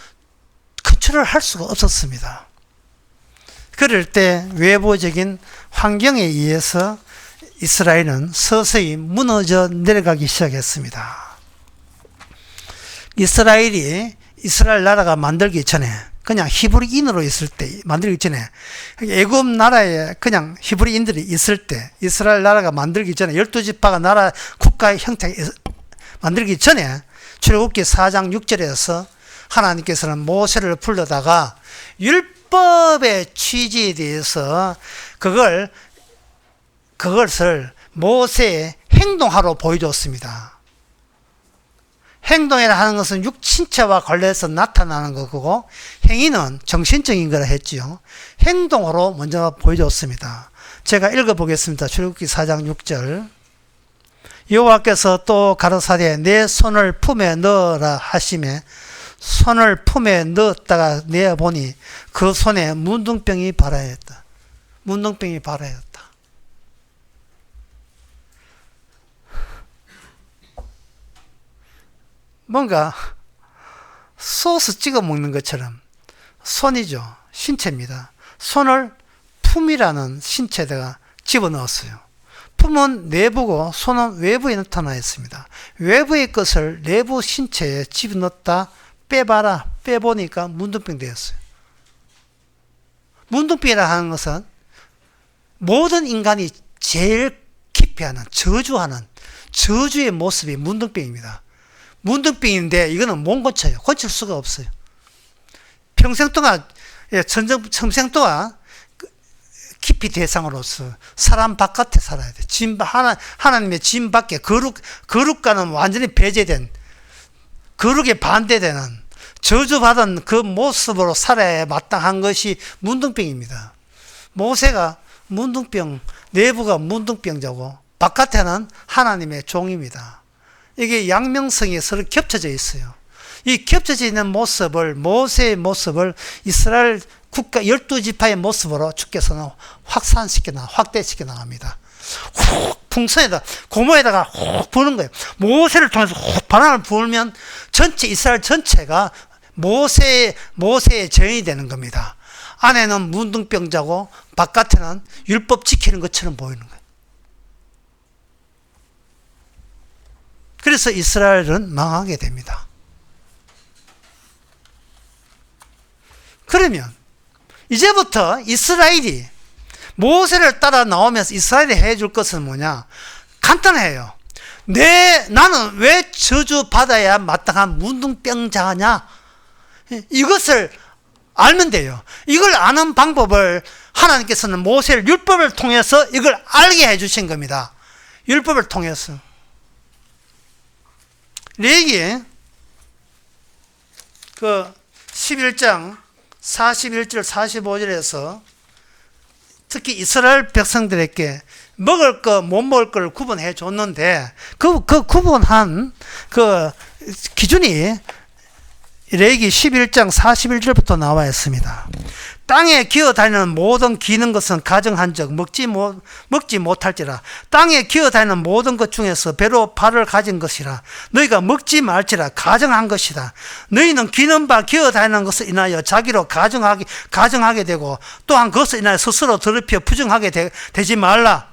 컨트롤 할 수가 없었습니다. 그럴 때 외부적인 환경에 의해서 이스라엘은 서서히 무너져 내려가기 시작했습니다. 이스라엘 나라가 만들기 전에 그냥 히브리인으로 있을 때, 만들기 전에 애굽 나라에 그냥 히브리인들이 있을 때, 이스라엘 나라가 만들기 전에 12지파가 나라 국가의 형태 만들기 전에 출애굽기 4장 6절에서 하나님께서는 모세를 불러다가 율법의 취지에 대해서 그것을 모세의 행동하러 보여줬습니다. 행동이라 하는 것은 육신체와 관련해서 나타나는 거고 행위는 정신적인 거라 했지요. 행동으로 먼저 보여줬습니다. 제가 읽어보겠습니다. 출애굽기 4장 6절. 여호와께서 또 가라사대 내 손을 품에 넣어라 하시매 손을 품에 넣었다가 내어보니 그 손에 문둥병이 발하였다. 문둥병이 발하였다. 뭔가 소스 찍어 먹는 것처럼 손이죠. 신체입니다. 손을 품이라는 신체에다가 집어넣었어요. 품은 내부고 손은 외부에 나타나 있습니다. 외부의 것을 내부 신체에 집어넣었다 빼보니까 문둥병 되었어요. 문둥병이라 하는 것은 모든 인간이 제일 기피하는 저주의 모습이 문둥병입니다. 문둥병인데 이거는 못 고쳐요. 고칠 수가 없어요. 평생 동안 깊이 대상으로서 사람 바깥에 살아야 돼. 하나님의 진 밖에 거룩과는 완전히 배제된, 거룩에 반대되는 저주받은 그 모습으로 살아야 마땅한 것이 문둥병입니다. 모세가 문둥병 내부가 문둥병자고 바깥에는 하나님의 종입니다. 이게 양명성이 서로 겹쳐져 있어요. 이 겹쳐져 있는 모습을, 모세의 모습을 이스라엘 국가 12지파의 모습으로 주께서는 확대시켜 나갑니다. 훅 풍선에다 고모에다가 훅 부는 거예요. 모세를 통해서 훅 바람을 불면 전체 이스라엘 전체가 모세의 전이 되는 겁니다. 안에는 문둥병자고 바깥에는 율법 지키는 것처럼 보이는 거예요. 그래서 이스라엘은 망하게 됩니다. 그러면 이제부터 이스라엘이 모세를 따라 나오면서 이스라엘이 해줄 것은 뭐냐? 간단해요. 나는 왜 저주받아야 마땅한 문둥병자냐? 이것을 알면 돼요. 이걸 아는 방법을 하나님께서는 모세를 율법을 통해서 이걸 알게 해주신 겁니다. 율법을 통해서. 레위기 11장 41절 45절에서 특히 이스라엘 백성들에게 먹을 거, 못 먹을 걸 구분해 줬는데 그 구분한 기준이 레위기 11장 41절부터 나와 있습니다. 땅에 기어다니는 모든 기는 것은 가정한 적 먹지 못할지라. 땅에 기어다니는 모든 것 중에서 배로 발을 가진 것이라. 너희가 먹지 말지라. 가정한 것이다. 너희는 기는 바 기어다니는 것을 인하여 자기로 가정하게 되고 또한 그것을 인하여 스스로 더럽혀 부정하게 되지 말라.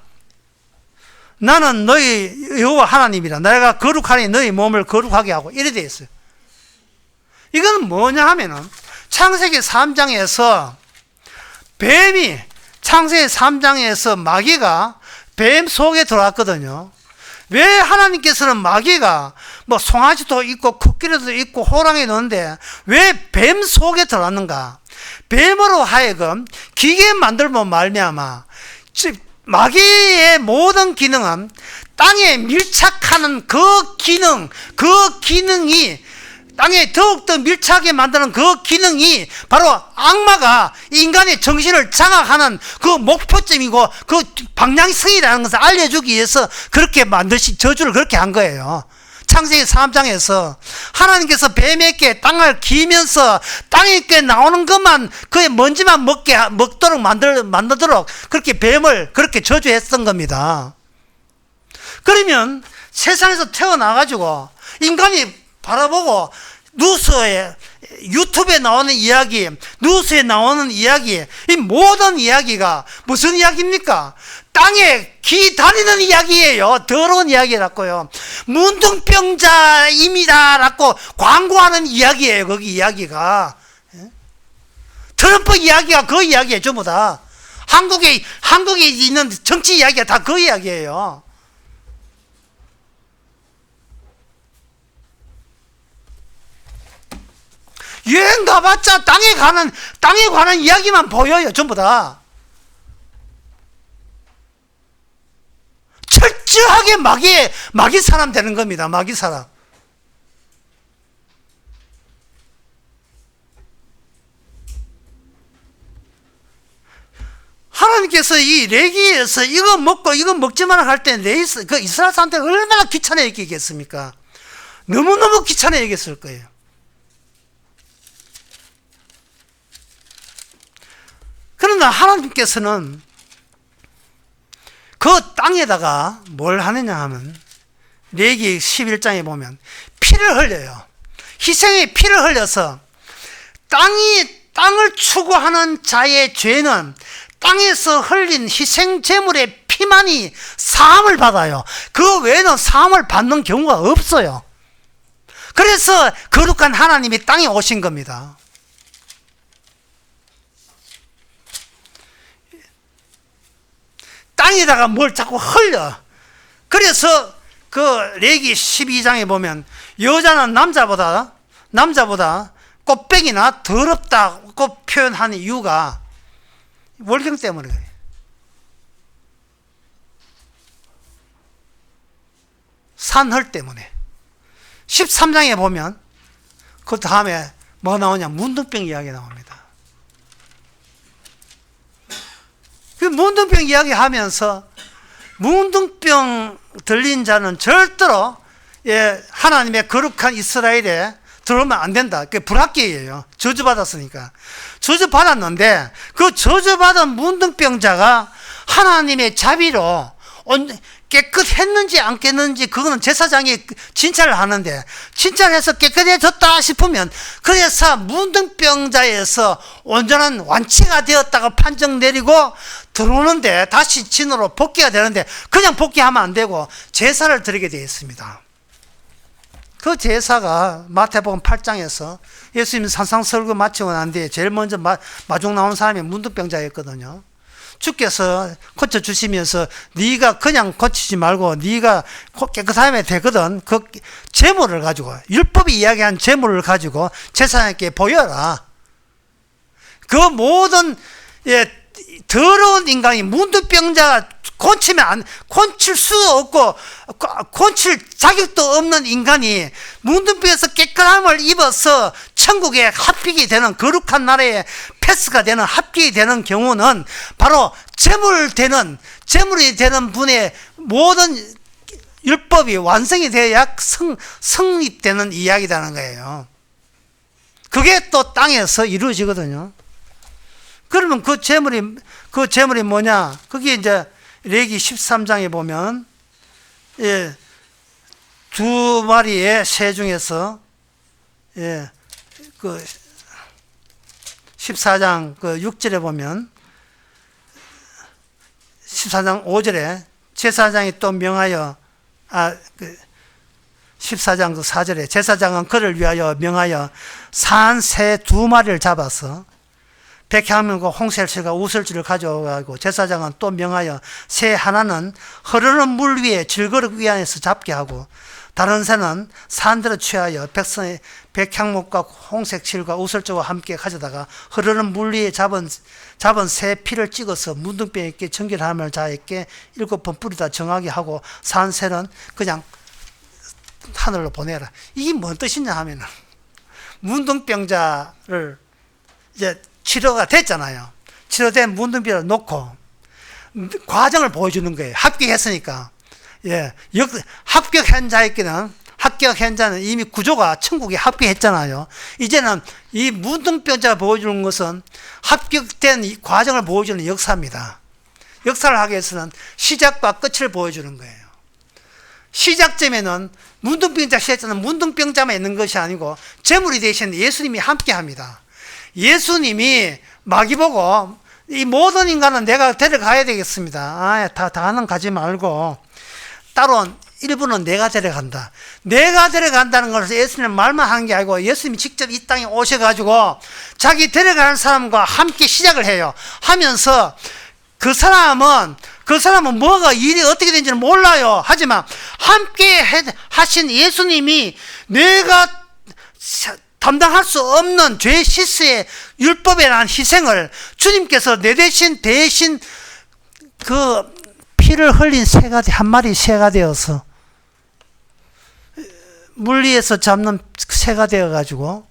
나는 너희 여호와 하나님이라. 내가 거룩하니 너희 몸을 거룩하게 하고 이래 되어 있어요. 이건 뭐냐 하면은 창세기 3장에서 창세기 3장에서 마귀가 뱀 속에 들어왔거든요. 왜 하나님께서는 마귀가 송아지도 있고 코끼리도 있고 호랑이도 있는데 왜 뱀 속에 들어왔는가? 뱀으로 하여금 기계 만들면 말미암아 마귀의 모든 기능은 땅에 밀착하는 그 기능이 땅에 더욱더 밀착하게 만드는 그 기능이 바로 악마가 인간의 정신을 장악하는 그 목표점이고 그 방향성이라는 것을 알려주기 위해서 그렇게 저주를 그렇게 한 거예요. 창세기 3장에서 하나님께서 뱀에게 땅을 기면서 땅에 나오는 것만 그의 먼지만 먹도록 만들도록 그렇게 뱀을 그렇게 저주했던 겁니다. 그러면 세상에서 태어나가지고 인간이 바라보고 유튜브에 나오는 이야기, 뉴스에 나오는 이야기, 이 모든 이야기가 무슨 이야기입니까? 땅에 기 다니는 이야기예요. 더러운 이야기라고요. 문둥병자입니다라고 광고하는 이야기예요. 거기 이야기가. 트럼프 이야기가 그 이야기예요. 전부 다. 한국에 있는 정치 이야기가 다 그 이야기예요. 여행 가봤자 땅에 관한 이야기만 보여요. 전부 다. 철저하게 마귀 사람 되는 겁니다. 마귀 사람. 하나님께서 이 레위기에서 이거 먹고 이거 먹지 마라 할 때 이스라엘 사람한테 얼마나 귀찮아 얘기했겠습니까? 너무너무 귀찮아 얘기했을 거예요. 그러나 하나님께서는 그 땅에다가 뭘 하느냐 하면 레위기 11장에 보면 피를 흘려요. 희생의 피를 흘려서 땅을 추구하는 자의 죄는 땅에서 흘린 희생 제물의 피만이 사함을 받아요. 그 외에는 사함을 받는 경우가 없어요. 그래서 거룩한 하나님이 땅에 오신 겁니다. 땅에다가 뭘 자꾸 흘려. 그래서 그 레위기 12장에 보면 여자는 남자보다 꽃배기나 더럽다고 표현하는 이유가 월경 때문에 그래요. 산헐 때문에. 13장에 보면 그 다음에 뭐 나오냐? 문둥병 이야기 나옵니다. 그 문둥병 이야기 하면서 문둥병 들린 자는 절대로 하나님의 거룩한 이스라엘에 들어오면 안 된다. 그게 불합격이에요. 저주받았으니까. 저주받았는데 그 저주받은 문둥병자가 하나님의 자비로 깨끗했는지 안 깨끗했는지 그거는 제사장이 진찰을 하는데, 진찰해서 깨끗해졌다 싶으면 그래서 문둥병자에서 온전한 완치가 되었다고 판정 내리고 들어오는데, 다시 진으로 복귀가 되는데 그냥 복귀하면 안 되고 제사를 드리게 되어 있습니다. 그 제사가 마태복음 8장에서 예수님이 산상설교 마치고 난 뒤에 제일 먼저 마중 나온 사람이 문둥병자였거든요. 주께서 고쳐주시면서 네가 그냥 고치지 말고 네가 깨끗하면 되거든. 그 제물을 가지고, 율법이 이야기한 제물을 가지고 제사장에게 보여라. 그 모든 더러운 인간이, 문둥병자가 고칠 수 없고 고칠 자격도 없는 인간이 문둥병에서 깨끗함을 입어서 천국에 합격이 되는, 거룩한 나라에 패스가 되는, 합격이 되는 경우는 바로 제물이 되는 분의 모든 율법이 완성이 되어야 성립되는 이야기라는 거예요. 그게 또 땅에서 이루어지거든요. 그러면 그 제물이 뭐냐? 그게 이제 레기 13장에 보면, 두 마리의 새 중에서, 그 14장 그 6절에 보면, 14장 5절에 제사장이 또 명하여, 14장 그 4절에 제사장은 그를 위하여 명하여 산 새 두 마리를 잡아서 백향문과 홍셀실과 우설줄을 가져가고, 제사장은 또 명하여 새 하나는 흐르는 물 위에 질거룩 위안에서 잡게 하고, 다른 새는 산대로 취하여 백성의 백향목과 홍색실과 우설줄과 함께 가져다가 흐르는 물 위에 잡은 새 피를 찍어서 문둥병에게 정결함을 자에게 7번 뿌리다 정하게 하고, 산 새는 그냥 하늘로 보내라. 이게 뭔 뜻이냐 하면은, 문둥병자를 이제 치료가 됐잖아요. 치료된 문둥병을 놓고 과정을 보여주는 거예요. 합격했으니까. 합격한 자는 이미 구조가 천국에 합격했잖아요. 이제는 이 문둥병자가 보여주는 것은 합격된 이 과정을 보여주는 역사입니다. 역사를 하기 위해서는 시작과 끝을 보여주는 거예요. 시작점에는 문둥병자 시작점은 문둥병자만 있는 것이 아니고 제물이 되신 예수님이 함께 합니다. 예수님이 마귀보고 이 모든 인간은 내가 데려가야 되겠습니다. 다는 가지 말고 따로 일부는 내가 데려간다. 내가 데려간다는 것을 예수님은 말만 한 게 아니고 예수님이 직접 이 땅에 오셔가지고 자기 데려가는 사람과 함께 시작을 해요. 하면서 그 사람은 뭐가 일이 어떻게 되는지는 몰라요. 하지만 함께 하신 예수님이 내가 담당할 수 없는 죄 실수의 율법에 대한 희생을 주님께서 내 대신 그 피를 흘린 한 마리 새가 되어서 물 위에서 잡는 새가 되어가지고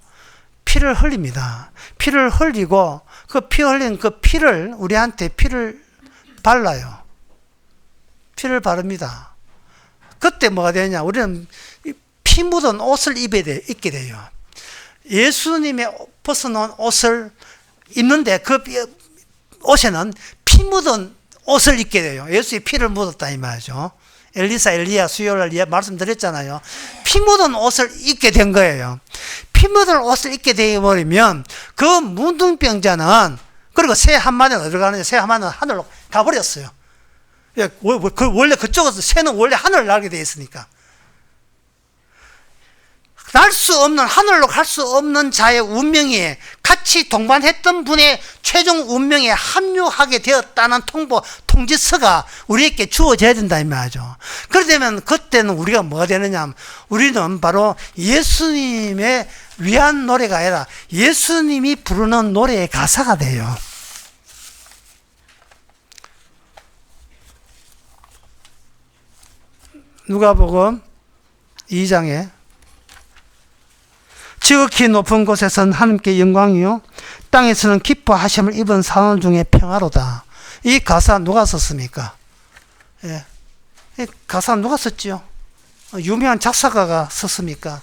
피를 흘립니다. 피를 흘리고 그 피 흘린 그 피를 우리한테 피를 발라요. 피를 바릅니다. 그때 뭐가 되냐? 우리는 피 묻은 옷을 입게 돼요. 예수님의 벗어놓은 옷을 입는데 그 옷에는 피 묻은 옷을 입게 돼요. 예수의 피를 묻었다 이 말이죠. 엘리사, 엘리야, 수요일 말씀드렸잖아요. 피 묻은 옷을 입게 된 거예요. 피 묻은 옷을 입게 되어버리면 그 문둥병자는, 그리고 새 한 마리는 어디로 가느냐? 새 한 마리는 하늘로 가버렸어요. 원래 그쪽에서 새는 원래 하늘을 날게 되어 있으니까. 하늘로 갈 수 없는 자의 운명이 같이 동반했던 분의 최종 운명에 합류하게 되었다는 통지서가 우리에게 주어져야 된다 이 말이죠. 그러면 그때는 우리가 뭐가 되느냐? 우리는 바로 예수님의 위한 노래가 아니라 예수님이 부르는 노래의 가사가 돼요. 누가복음 2장에 지극히 높은 곳에서는 하나님께 영광이요 땅에서는 기뻐하심을 입은 사원 중에 평화로다. 이 가사 누가 썼습니까? 가사 누가 썼지요? 유명한 작사가가 썼습니까?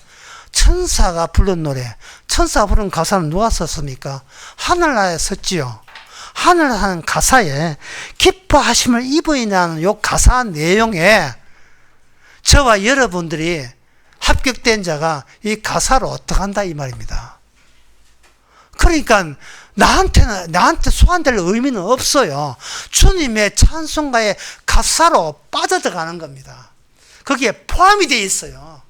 천사가 부른 노래, 천사가 부른 가사는 누가 썼습니까? 하늘나라에 썼지요. 하늘하는 가사에 기뻐하심을 입으이라는 요 가사 내용에 저와 여러분들이 합격된 자가 이 가사를 어떡한다 이 말입니다. 그러니까 나한테 소환될 의미는 없어요. 주님의 찬송가의 가사로 빠져들어가는 겁니다. 거기에 포함이 되어 있어요.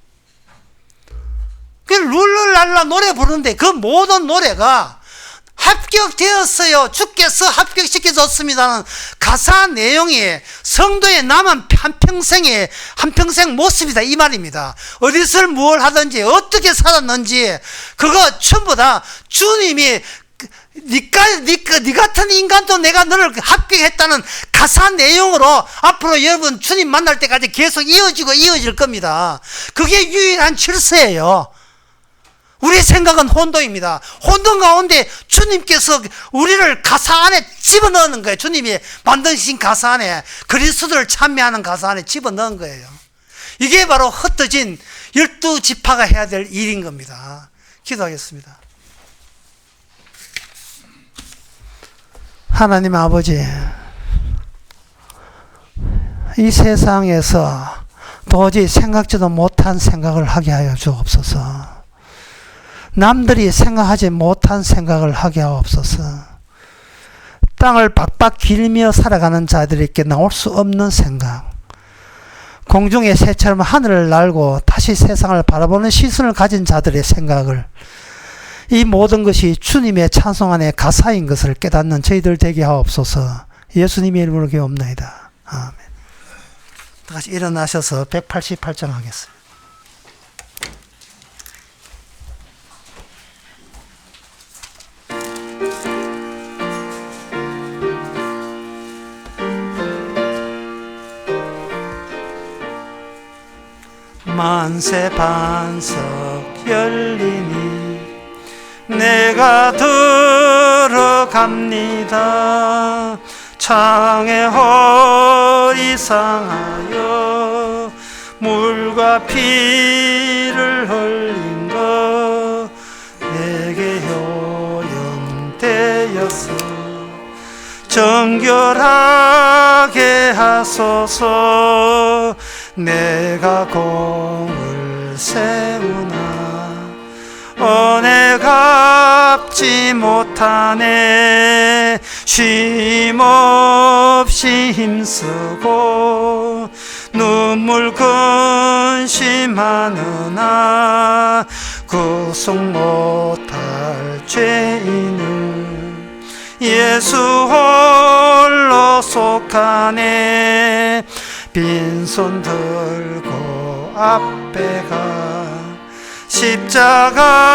그 룰루랄라 노래 부르는데 그 모든 노래가 합격되었어요. 주께서 합격시켜줬습니다는 가사 내용이 성도의 남은 한평생 모습이다 이 말입니다. 어디서 뭘 하든지 어떻게 살았는지 그거 전부 다 주님이 니 같은 인간도 내가 너를 합격했다는 가사 내용으로 앞으로 여러분 주님 만날 때까지 계속 이어질 겁니다. 그게 유일한 질서예요. 우리의 생각은 혼돈입니다. 혼돈 가운데 주님께서 우리를 가사 안에 집어넣는 거예요. 주님이 만드신 가사 안에, 그리스도를 찬미하는 가사 안에 집어넣은 거예요. 이게 바로 흩어진 12지파가 해야 될 일인 겁니다. 기도하겠습니다. 하나님 아버지, 이 세상에서 도저히 생각지도 못한 생각을 하게 하여 주옵소서. 남들이 생각하지 못한 생각을 하게 하옵소서. 땅을 박박 길며 살아가는 자들에게 나올 수 없는 생각, 공중의 새처럼 하늘을 날고 다시 세상을 바라보는 시선을 가진 자들의 생각을, 이 모든 것이 주님의 찬송 안의 가사인 것을 깨닫는 저희들 되게 하옵소서. 예수님의 이름으로 기도옵나이다. 아멘. 다시 일어나셔서 188장 하겠습니다. 만세 반석 열리니 내가 들어갑니다. 창에 허리 상하여 물과 피를 흘린 것 내게 효용되었어. 정결하게 하소서. 내가 공을 세우나 은혜 갚지 못하네. 쉼없이 힘쓰고 눈물 근심하느나 구속 못할 죄인을 예수 홀로 속하네. 빈손 들고 앞에 가 십자가를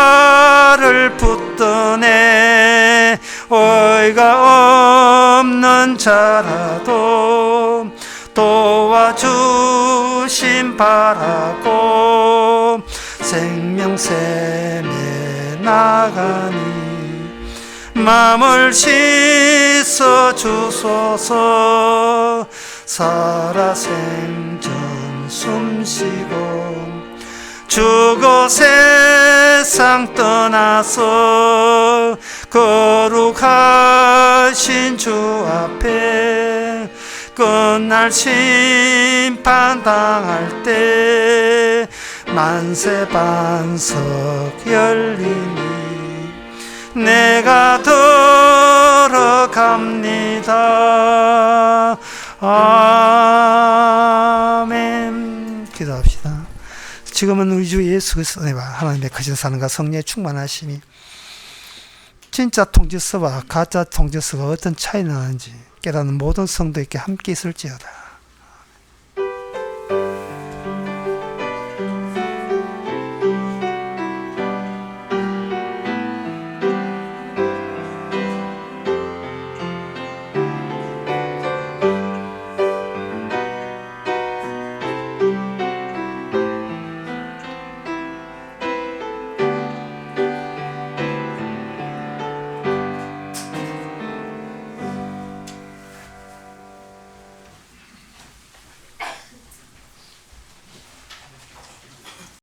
붙드네. 어이가 없는 자라도 도와주심 바라고 생명 샘에 나가니 마음을 씻어 주소서. 살아 생전 숨쉬고 죽어 세상 떠나서 거룩하신 주 앞에 끝날 심판 당할 때 만세 반석 열리니 내가 들어갑니다. 아멘. 기도합시다. 지금은 우리 주 예수 그리스도의 하나님의 크신 사랑과 성령의 충만하심이 진짜 통지서와 가짜 통지서가 어떤 차이 나는지 깨닫는 모든 성도에게 함께 있을지어다.